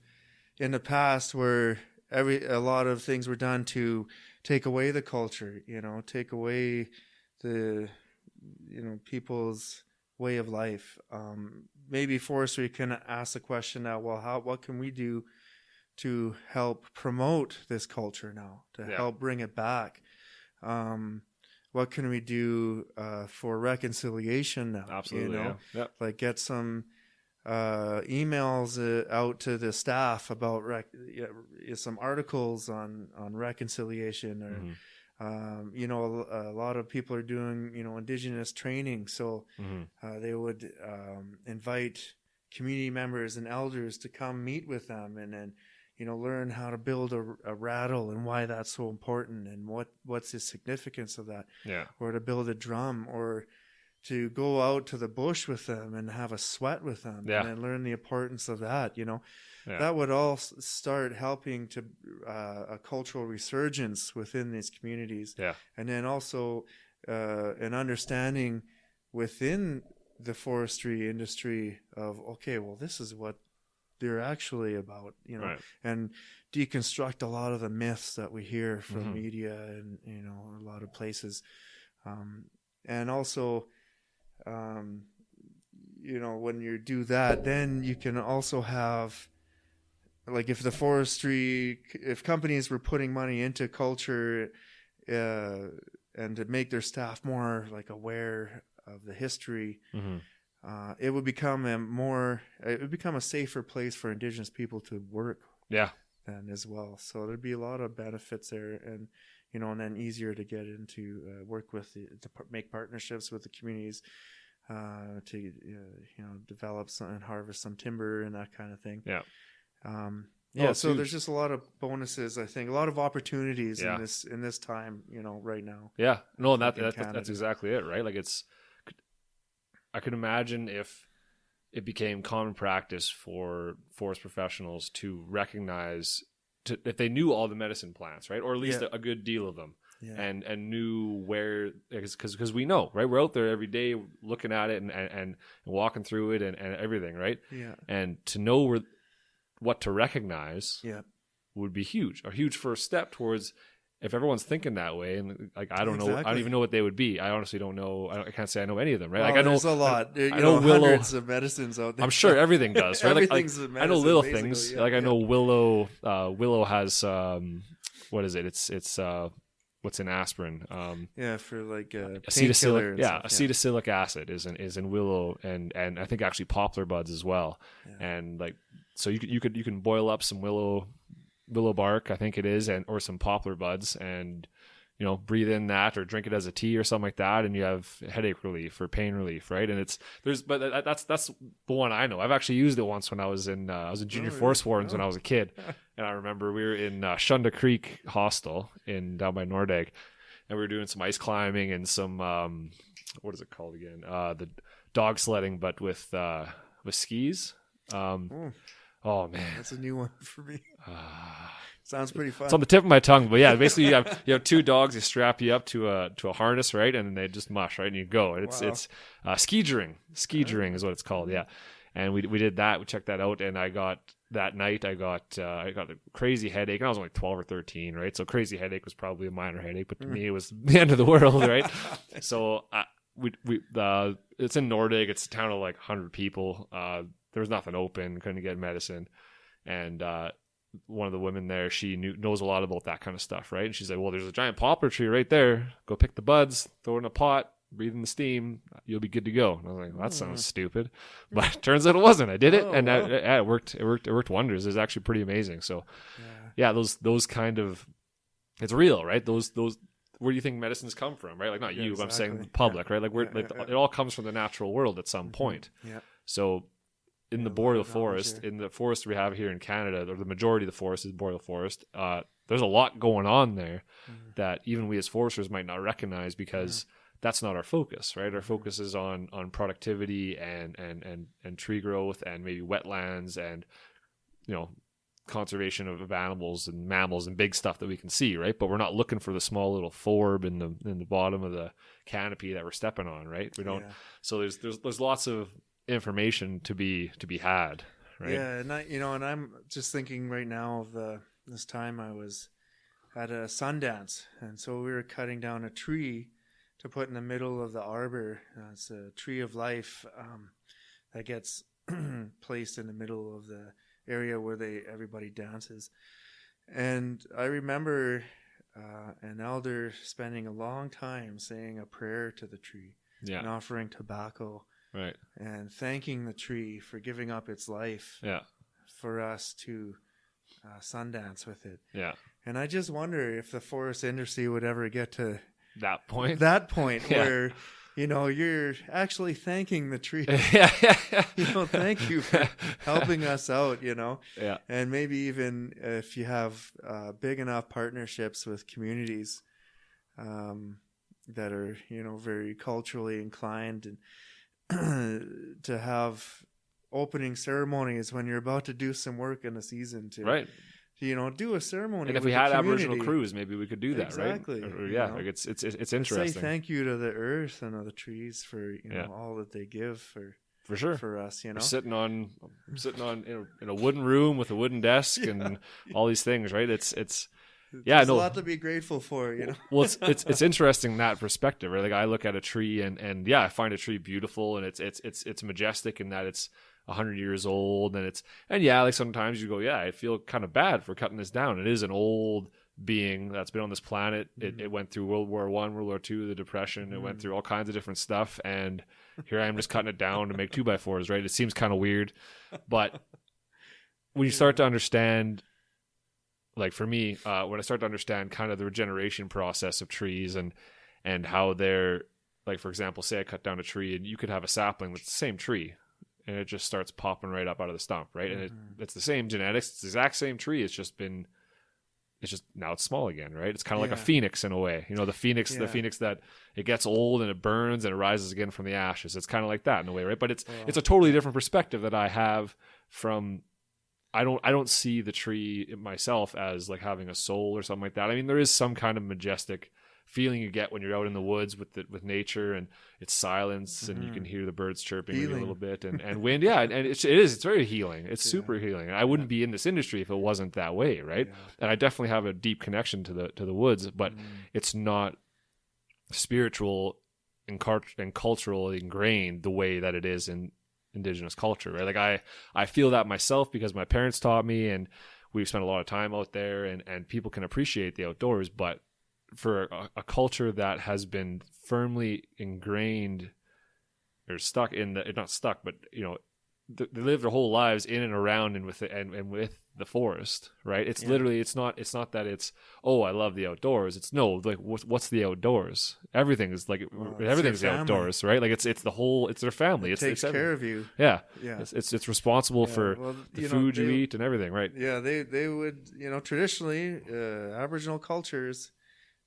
in the past where a lot of things were done to take away the culture, you know, take away the, you know, people's way of life. Maybe forestry can ask the question now, well, what can we do to help promote this culture now, to help bring it back? What can we do for reconciliation now? Absolutely, you know? Like get some emails out to the staff about some articles on reconciliation, or you know, a lot of people are doing, you know, Indigenous training, so they would invite community members and elders to come meet with them, and then, you know, learn how to build a rattle and why that's so important, and what's the significance of that, or to build a drum, or to go out to the bush with them and have a sweat with them, and then learn the importance of that, you know. That would all start helping to a cultural resurgence within these communities. And then also an understanding within the forestry industry of, okay, well, this is what they're actually about, you know, and deconstruct a lot of the myths that we hear from media and, you know, a lot of places. And also, you know, when you do that, then you can also have, like, if companies were putting money into culture, and to make their staff more, like, aware of the history, it would become a safer place for Indigenous people to work. Then as well. So there'd be a lot of benefits there, and, you know, and then easier to get into work with to make partnerships with the communities, to you know, develop and harvest some timber and that kind of thing. So huge. There's just a lot of bonuses, I think, a lot of opportunities in this time, you know, right now. No, that's exactly it, right? Like, I could imagine if it became common practice for forest professionals to recognize, if they knew all the medicine plants, right, or at least a good deal of them, and knew where, because we know, right, we're out there every day looking at it and walking through it and everything, right, and to know what to recognize would be a huge first step towards. If everyone's thinking that way, and, like, I don't know, I don't even know what they would be. I honestly don't know. I can't say I know any of them, right? Well, like, I know there's a lot. I know willow, hundreds of medicines out there. I'm sure everything does, right? Everything's a medicine, I know little things. I know willow. Willow has what is it? It's what's in aspirin? For like acetylsalic. Acetylsalic acid is in willow, and I think actually poplar buds as well. And, like, so you can boil up some willow bark, I think it is, or some poplar buds, and, you know, breathe in that or drink it as a tea or something like that, and you have headache relief or pain relief, right? And that's the one I know. I've actually used it once when I was in junior forest wardens when I was a kid, and I remember we were in Shunda Creek Hostel down by Nordegg, and we were doing some ice climbing and some what is it called again? The dog sledding, but with skis. Oh man, that's a new one for me. Sounds pretty fun. It's on the tip of my tongue, but yeah, basically you have two dogs. They strap you up to a harness, right, and they just mush, right, and you go. And it's ski-jering. Ski-jering is what it's called. Yeah, and we did that. We checked that out, and I got a crazy headache, and I was only 12 or 13, right? So crazy headache was probably a minor headache, but to me it was the end of the world, right? So it's in Nordegg. It's a town of like 100 people. There was nothing open, couldn't get medicine, and one of the women there, she knows a lot about that kind of stuff, right? And she's like, well, there's a giant poplar tree right there. Go pick the buds, throw it in a pot, breathe in the steam, you'll be good to go. And I was like, well, that sounds stupid, but it turns out it wasn't. I did it, and wow. It worked. It worked wonders. It was actually pretty amazing. So, yeah, those kind of, it's real, right? Those where do you think medicines come from, right? Like not you, but I'm saying the public, right? Like it all comes from the natural world at some point. Yeah. So in the boreal forest, in the forest we have here in Canada, or the majority of the forest is boreal forest. There's a lot going on there that even we as foresters might not recognize because that's not our focus, right? Our focus is on productivity and tree growth and maybe wetlands and, you know, conservation of animals and mammals and big stuff that we can see, right? But we're not looking for the small little forb in the bottom of the canopy that we're stepping on, right? We don't. So there's lots of information to be had, right? Yeah, and I'm just thinking right now of this time I was at a Sundance, and so we were cutting down a tree to put in the middle of the arbor. It's a tree of life that gets placed in the middle of the area where everybody dances. And I remember an elder spending a long time saying a prayer to the tree and offering tobacco, right, and thanking the tree for giving up its life for us to Sundance with it. Yeah. And I just wonder if the forest industry would ever get to that point where, you know, you're actually thanking the tree. You know, thank you for helping us out, you know. Yeah. And maybe even if you have big enough partnerships with communities that are, you know, very culturally inclined, and to have opening ceremonies when you're about to do some work in a season to right. You know, do a ceremony. And if we had Aboriginal crews, maybe we could do that, exactly. right? Or, yeah, like it's interesting. Say thank you to the earth and the trees for know all that they give for sure for us. You know, we're sitting on in a wooden room with a wooden desk and all these things, right? It's there's a lot to be grateful for. You know, well, it's interesting that perspective, right? Like I look at a tree and I find a tree beautiful and it's majestic in that it's 100 years old, and like sometimes you go, I feel kind of bad for cutting this down. It is an old being that's been on this planet. It went through World War I, World War II, the Depression. It went through all kinds of different stuff, and here I am just cutting it down to make 2x4s, right? It seems kind of weird, but when you start to understand, like for me, when I start to understand kind of the regeneration process of trees and how they're, like for example, say I cut down a tree and you could have a sapling with the same tree, and it just starts popping right up out of the stump, right? And it's the same genetics. It's the exact same tree. It's just now it's small again, right? It's kind of like a phoenix in a way. You know, the phoenix that it gets old and it burns and it rises again from the ashes. It's kind of like that in a way, right? But it's a totally different perspective that I have from. I don't see the tree myself as like having a soul or something like that. I mean, there is some kind of majestic feeling you get when you're out in the woods with nature and it's silence and you can hear the birds chirping a little bit and wind. Yeah. And it's very healing. It's super healing. And I wouldn't be in this industry if it wasn't that way. Right. Yeah. And I definitely have a deep connection to the woods, but it's not spiritual and culturally ingrained the way that it is in Indigenous culture. Right. Like I feel that myself because my parents taught me and we've spent a lot of time out there and people can appreciate the outdoors, but for a culture that has been firmly ingrained or stuck in not stuck, but you know, they live their whole lives in and around and with the forest, right? It's literally, it's not that it's, oh, I love the outdoors. It's no, like what's the outdoors? Everything is like, everything's the outdoors, right? Like it's the whole, it's their family. It takes care of you. Yeah. It's responsible for the food you eat and everything, right? Yeah. They would, you know, traditionally, Aboriginal cultures,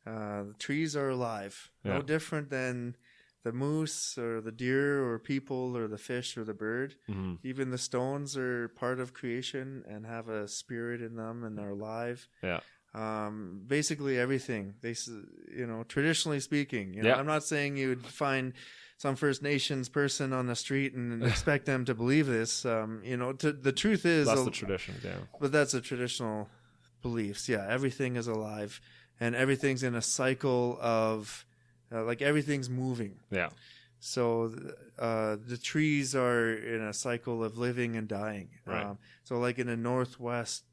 the trees are alive, no different than the moose or the deer or people or the fish or the bird. Even the stones are part of creation and have a spirit in them and are alive. Basically everything, you know, traditionally speaking, you know, I'm not saying you would find some First Nations person on the street and expect them to believe this. You know, the truth is that's the tradition. But that's a traditional beliefs. Everything is alive. And everything's in a cycle of, like everything's moving. So the trees are in a cycle of living and dying. Right. So like in the Northwest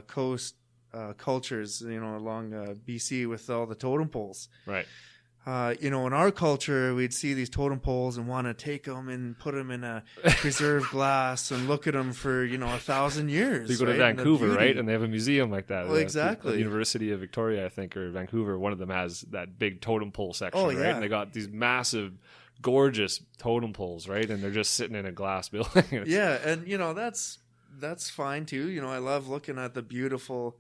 coast cultures, along BC with all the totem poles. Right. In our culture, we'd see these totem poles and want to take them and put them in a preserved glass and look at them for 1,000 years. You go to Vancouver, right, and they have a museum like that. Well, exactly. The University of Victoria, I think, or Vancouver, one of them has that big totem pole section, right? And they got these massive, gorgeous totem poles, right? And they're just sitting in a glass building. Yeah, and that's fine too. I love looking at the beautiful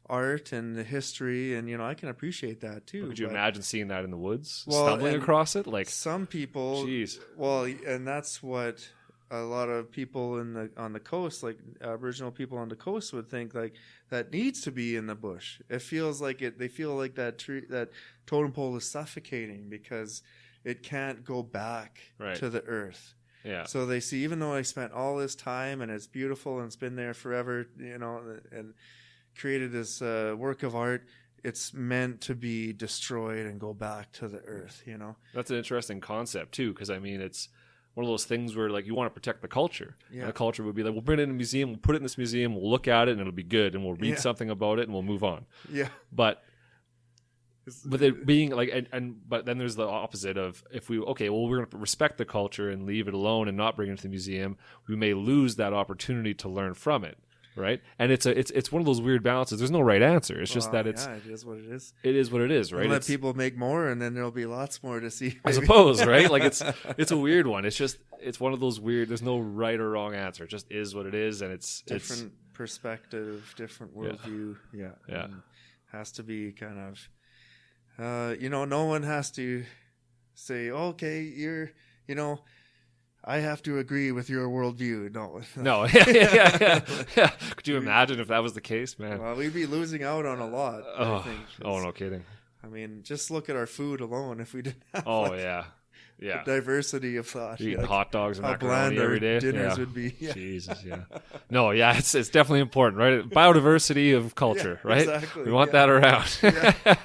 art and the history, and I can appreciate that too. Could you imagine seeing that in the woods, stumbling across it? Like some people, jeez. Well, and that's what a lot of people on the coast, like Aboriginal people on the coast, would think, like, that needs to be in the bush. It feels like it. They feel like that tree, that totem pole, is suffocating because it can't go back to the earth. Yeah. So they see, even though I spent all this time and it's beautiful and it's been there forever, and created this work of art, it's meant to be destroyed and go back to the earth. That's an interesting concept too, because it's one of those things where, like, you want to protect the culture. Yeah. And the culture would be like, we'll bring it in a museum, we'll put it in this museum, we'll look at it, and it'll be good, and we'll read something about it, and we'll move on. Yeah. But it being like, but then there's the opposite of, if we're going to respect the culture and leave it alone and not bring it to the museum, we may lose that opportunity to learn from it. Right, and it's one of those weird balances. There's no right answer. It's just that it is what it is. It is what it is, right? And let people make more, and then there'll be lots more to see. I suppose, right? Like it's a weird one. It's one of those weird. There's no right or wrong answer. It just is what it is, and it's different perspective, different worldview. Yeah. Has to be kind of, no one has to say, okay, you're, I have to agree with your worldview. No. Yeah. Could you imagine if that was the case, man? Well, we'd be losing out on a lot. I think. No kidding. I mean, just look at our food alone. If we didn't have the diversity of thought, eating hot dogs and macaroni every day, dinners would be. Yeah. Jesus, yeah. No, yeah, it's definitely important, right? Biodiversity of culture, right? Exactly. We want that around.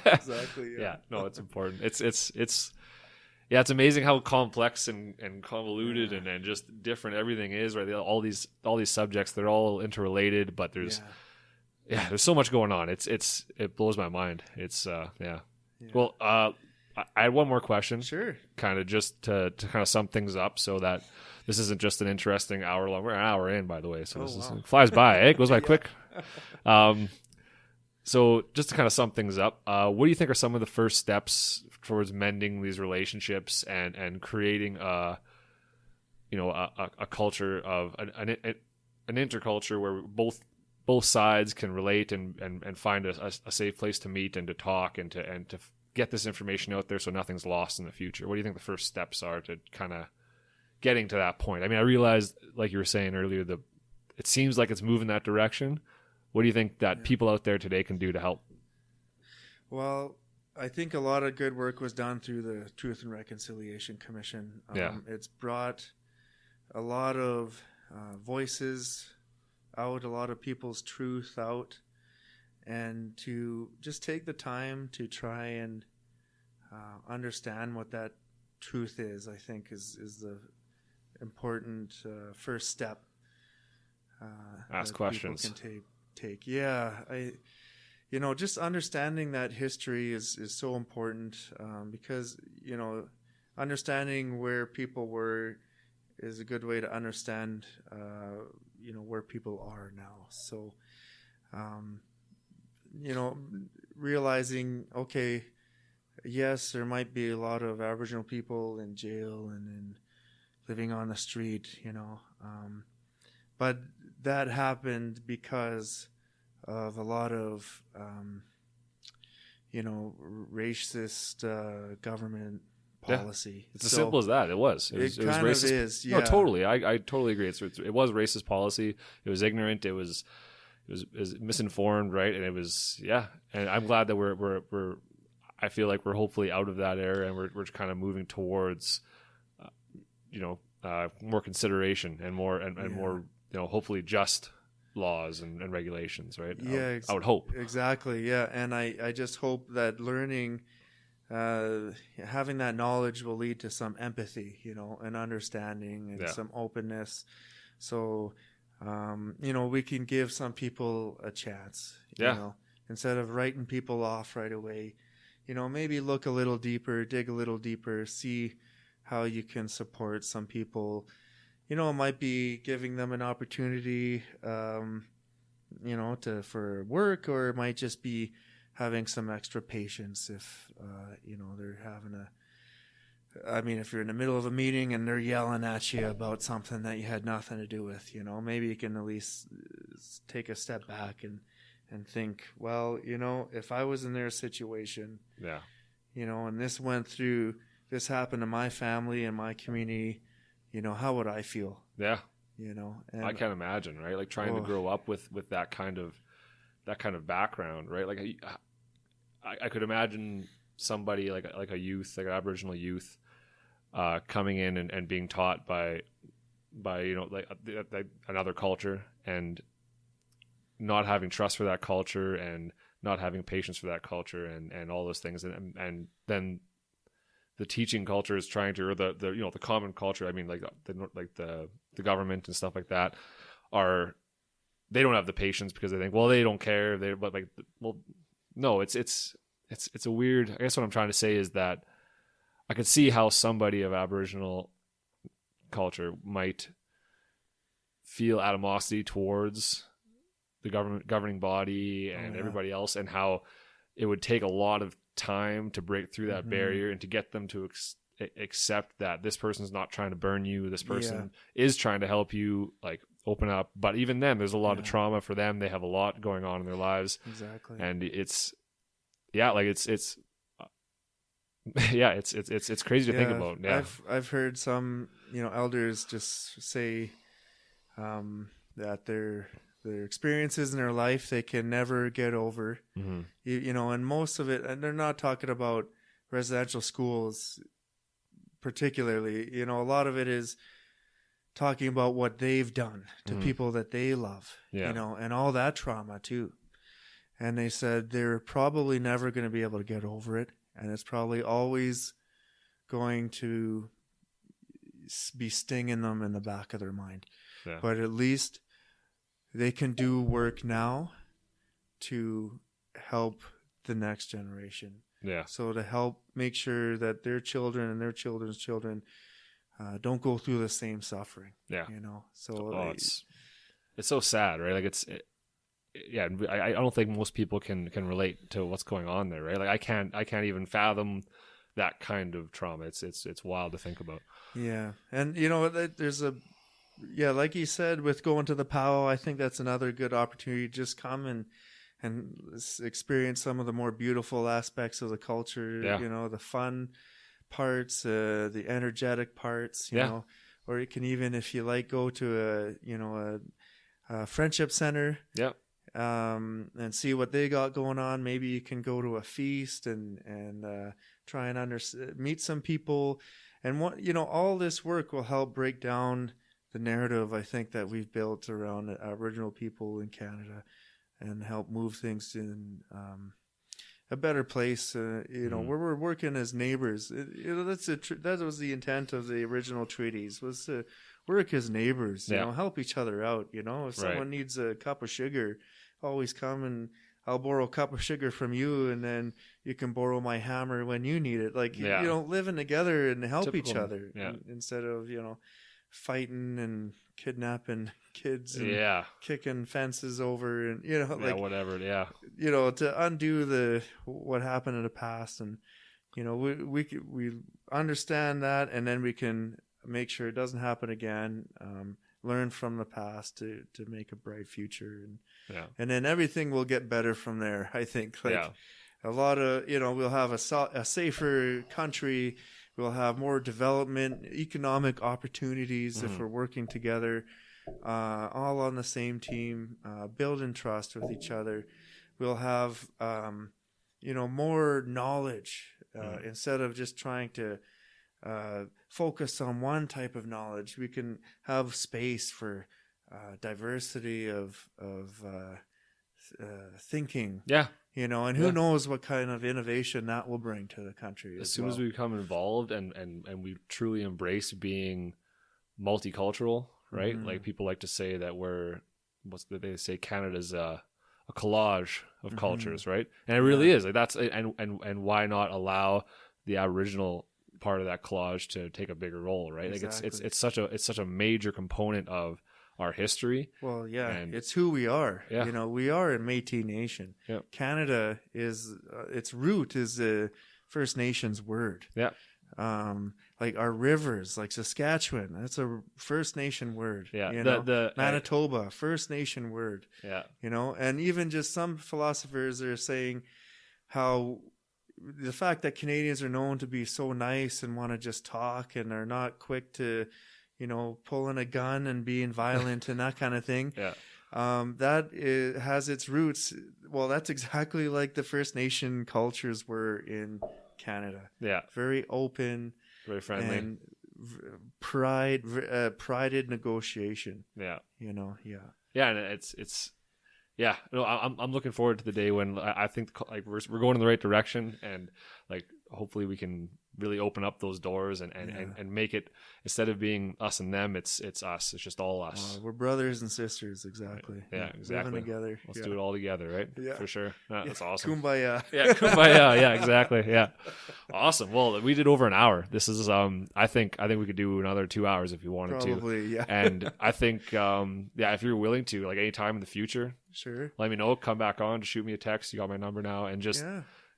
Exactly. Yeah. No, it's important. It's amazing how complex and convoluted and just different everything is, right? All these subjects, they're all interrelated, but there's so much going on. It blows my mind. Well, I had one more question. Sure. Kind of just to kind of sum things up, so that this isn't just an interesting hour long. We're an hour in, by the way, so it flies by. It goes by quick. So just to kind of sum things up, what do you think are some of the first steps towards mending these relationships and creating a culture of an interculture where both sides can relate and find a safe place to meet and to talk and to get this information out there so nothing's lost in the future? What do you think the first steps are to kind of getting to that point? I mean, I realized, like you were saying earlier, it seems like it's moving that direction. What do you think that people out there today can do to help? Well, I think a lot of good work was done through the Truth and Reconciliation Commission. It's brought a lot of voices out, a lot of people's truth out, and to just take the time to try and understand what that truth is, I think is the important first step. Ask questions. People can take. Yeah, just understanding that history is so important, because understanding where people were is a good way to understand where people are now. So realizing, okay, yes, there might be a lot of Aboriginal people in jail and living on the street, but that happened because of a lot of, racist government policy. It's as simple as that. It was racist. Is. Yeah. No, totally. I totally agree. It was racist policy. It was ignorant. It was misinformed, right? And it was, And I'm glad that we're. I feel like we're hopefully out of that era, and we're kind of moving towards, more consideration and more more, hopefully just laws and regulations, right? Yeah, I would hope. Exactly, yeah. And I just hope that learning, having that knowledge will lead to some empathy, and understanding and some openness. So we can give some people a chance, instead of writing people off right away, maybe look a little deeper, dig a little deeper, see how you can support some people. It might be giving them an opportunity, for work, or it might just be having some extra patience if, they're having if you're in the middle of a meeting and they're yelling at you about something that you had nothing to do with, maybe you can at least take a step back and think, well, if I was in their situation, and this happened to my family and my community, how would I feel? Yeah. And I can't imagine, right? Like trying to grow up with that kind of background, right? Like I could imagine somebody like a youth, like an Aboriginal youth, coming in and being taught by like another culture, and not having trust for that culture, and not having patience for that culture, and all those things, and then the teaching culture is trying to, or the common culture, the government and stuff like that, they don't have the patience because they think, well, they don't care. No, it's a weird, I guess what I'm trying to say is that I could see how somebody of Aboriginal culture might feel animosity towards the governing body and everybody else, and how it would take a lot of time to break through that barrier and to get them to accept that this person's not trying to burn you, this person is trying to help you, like, open up. But even then, there's a lot of trauma for them. They have a lot going on in their lives, and it's crazy to think about. I've heard some elders just say that their experiences in their life they can never get over. And most of it, and they're not talking about residential schools particularly, a lot of it is talking about what they've done to people that they love, and all that trauma too. And they said they're probably never going to be able to get over it, and it's probably always going to be stinging them in the back of their mind. But at least they can do work now to help the next generation. So to help make sure that their children and their children's children don't go through the same suffering. So it's so sad, right? Like I don't think most people can relate to what's going on there, right? Like I can't even fathom that kind of trauma. It's wild to think about. And there's like you said, with going to the powwow, I think that's another good opportunity to just come and experience some of the more beautiful aspects of the culture, the fun parts, the energetic parts, or you can even, if you like, go to a friendship center, and see what they got going on. Maybe you can go to a feast and try and meet some people, and all this work will help break down the narrative, I think, that we've built around Aboriginal people in Canada, and help move things in a better place. Where we're working as neighbors. That was the intent of the original treaties, was to work as neighbors. Help each other out. If someone needs a cup of sugar, always come and I'll borrow a cup of sugar from you, and then you can borrow my hammer when you need it. Like living together and help each other instead of fighting and kidnapping kids and kicking fences over, and whatever, to undo what happened in the past. And we understand that, and then we can make sure it doesn't happen again, learn from the past to make a bright future, and then everything will get better from there. I think a lot of we'll have a safer country. We'll have more development, economic opportunities if we're working together, all on the same team, building trust with each other. We'll have, more knowledge instead of just trying to focus on one type of knowledge. We can have space for diversity of thinking. And who knows what kind of innovation that will bring to the country. As soon as we become involved and we truly embrace being multicultural, right? Like people like to say that they say Canada's a collage of cultures, right? And it really is. Like that's and why not allow the Aboriginal part of that collage to take a bigger role, right? Exactly. Like it's such a major component of our history. Well, yeah, and it's who we are. Yeah. You know, we are a Métis nation. Yeah. Canada is its root is a First Nations word. Yeah. Like our rivers, like Saskatchewan, that's a First Nation word. Yeah. You know? Manitoba, First Nation word. Yeah. You know, and even just some philosophers are saying how the fact that Canadians are known to be so nice and want to just talk and are not quick to, you know, pulling a gun and being violent and that kind of thing. Yeah. Has its roots. Well, that's exactly like the First Nation cultures were in Canada. Yeah. Very open. Very friendly. And prided negotiation. Yeah. You know, yeah. Yeah, and it's yeah. No, I'm looking forward to the day when I think like we're going in the right direction, and like hopefully we can really open up those doors and make it, instead of being us and them, it's us. It's just all us. We're brothers and sisters. Exactly. Right. Yeah, exactly. Living together. Let's do it all together, right? Yeah. For sure. That's awesome. Kumbaya. Yeah, kumbaya. Yeah, exactly. Yeah. Awesome. Well, we did over an hour. This is I think we could do another 2 hours if you wanted to. Probably, yeah. And I think if you're willing to, like anytime in the future, sure. Let me know. Come back on, just shoot me a text. You got my number now, and just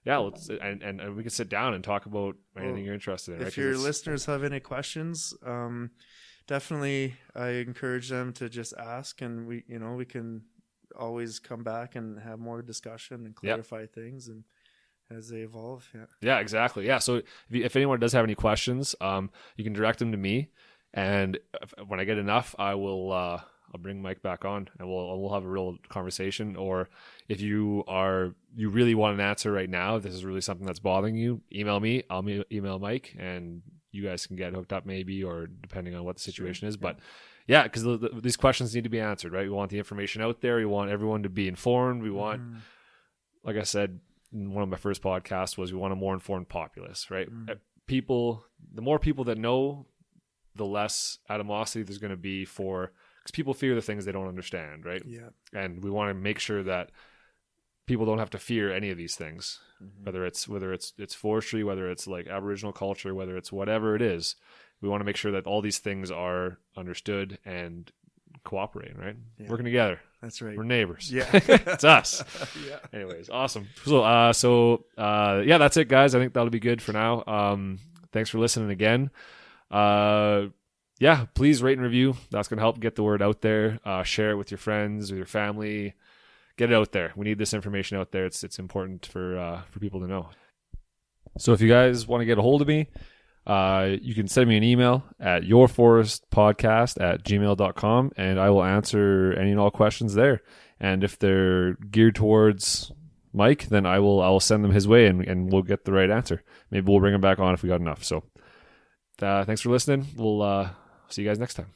let's and we can sit down and talk about anything you're interested in. If your listeners have any questions, definitely I encourage them to just ask, and we can always come back and have more discussion and clarify things and as they evolve. Yeah, exactly. Yeah. So if anyone does have any questions, you can direct them to me, and when I get enough, I'll bring Mike back on and we'll have a real conversation. Or if you really want an answer right now, if this is really something that's bothering you, email me. I'll email Mike, and you guys can get hooked up maybe, or depending on what the situation is. But yeah, because these questions need to be answered, right? We want the information out there. We want everyone to be informed. We want, like I said in one of my first podcasts, we want a more informed populace, right? The more people that know, the less animosity there's going to be because people fear the things they don't understand, right? Yeah. And we want to make sure that people don't have to fear any of these things, whether it's forestry, whether it's like Aboriginal culture, whether it's whatever it is. We want to make sure that all these things are understood and cooperating, right? Yeah. Working together. That's right. We're neighbors. Yeah. It's us. Yeah. Anyways, awesome. So that's it, guys. I think that'll be good for now. Thanks for listening again. Please rate and review. That's going to help get the word out there. Share it with your friends, with your family. Get it out there. We need this information out there. It's important for people to know. So if you guys want to get a hold of me, you can send me an email at yourforestpodcast@gmail.com, and I will answer any and all questions there. And if they're geared towards Mike, then I will send them his way, and we'll get the right answer. Maybe we'll bring him back on if we got enough. So thanks for listening. We'll see you guys next time.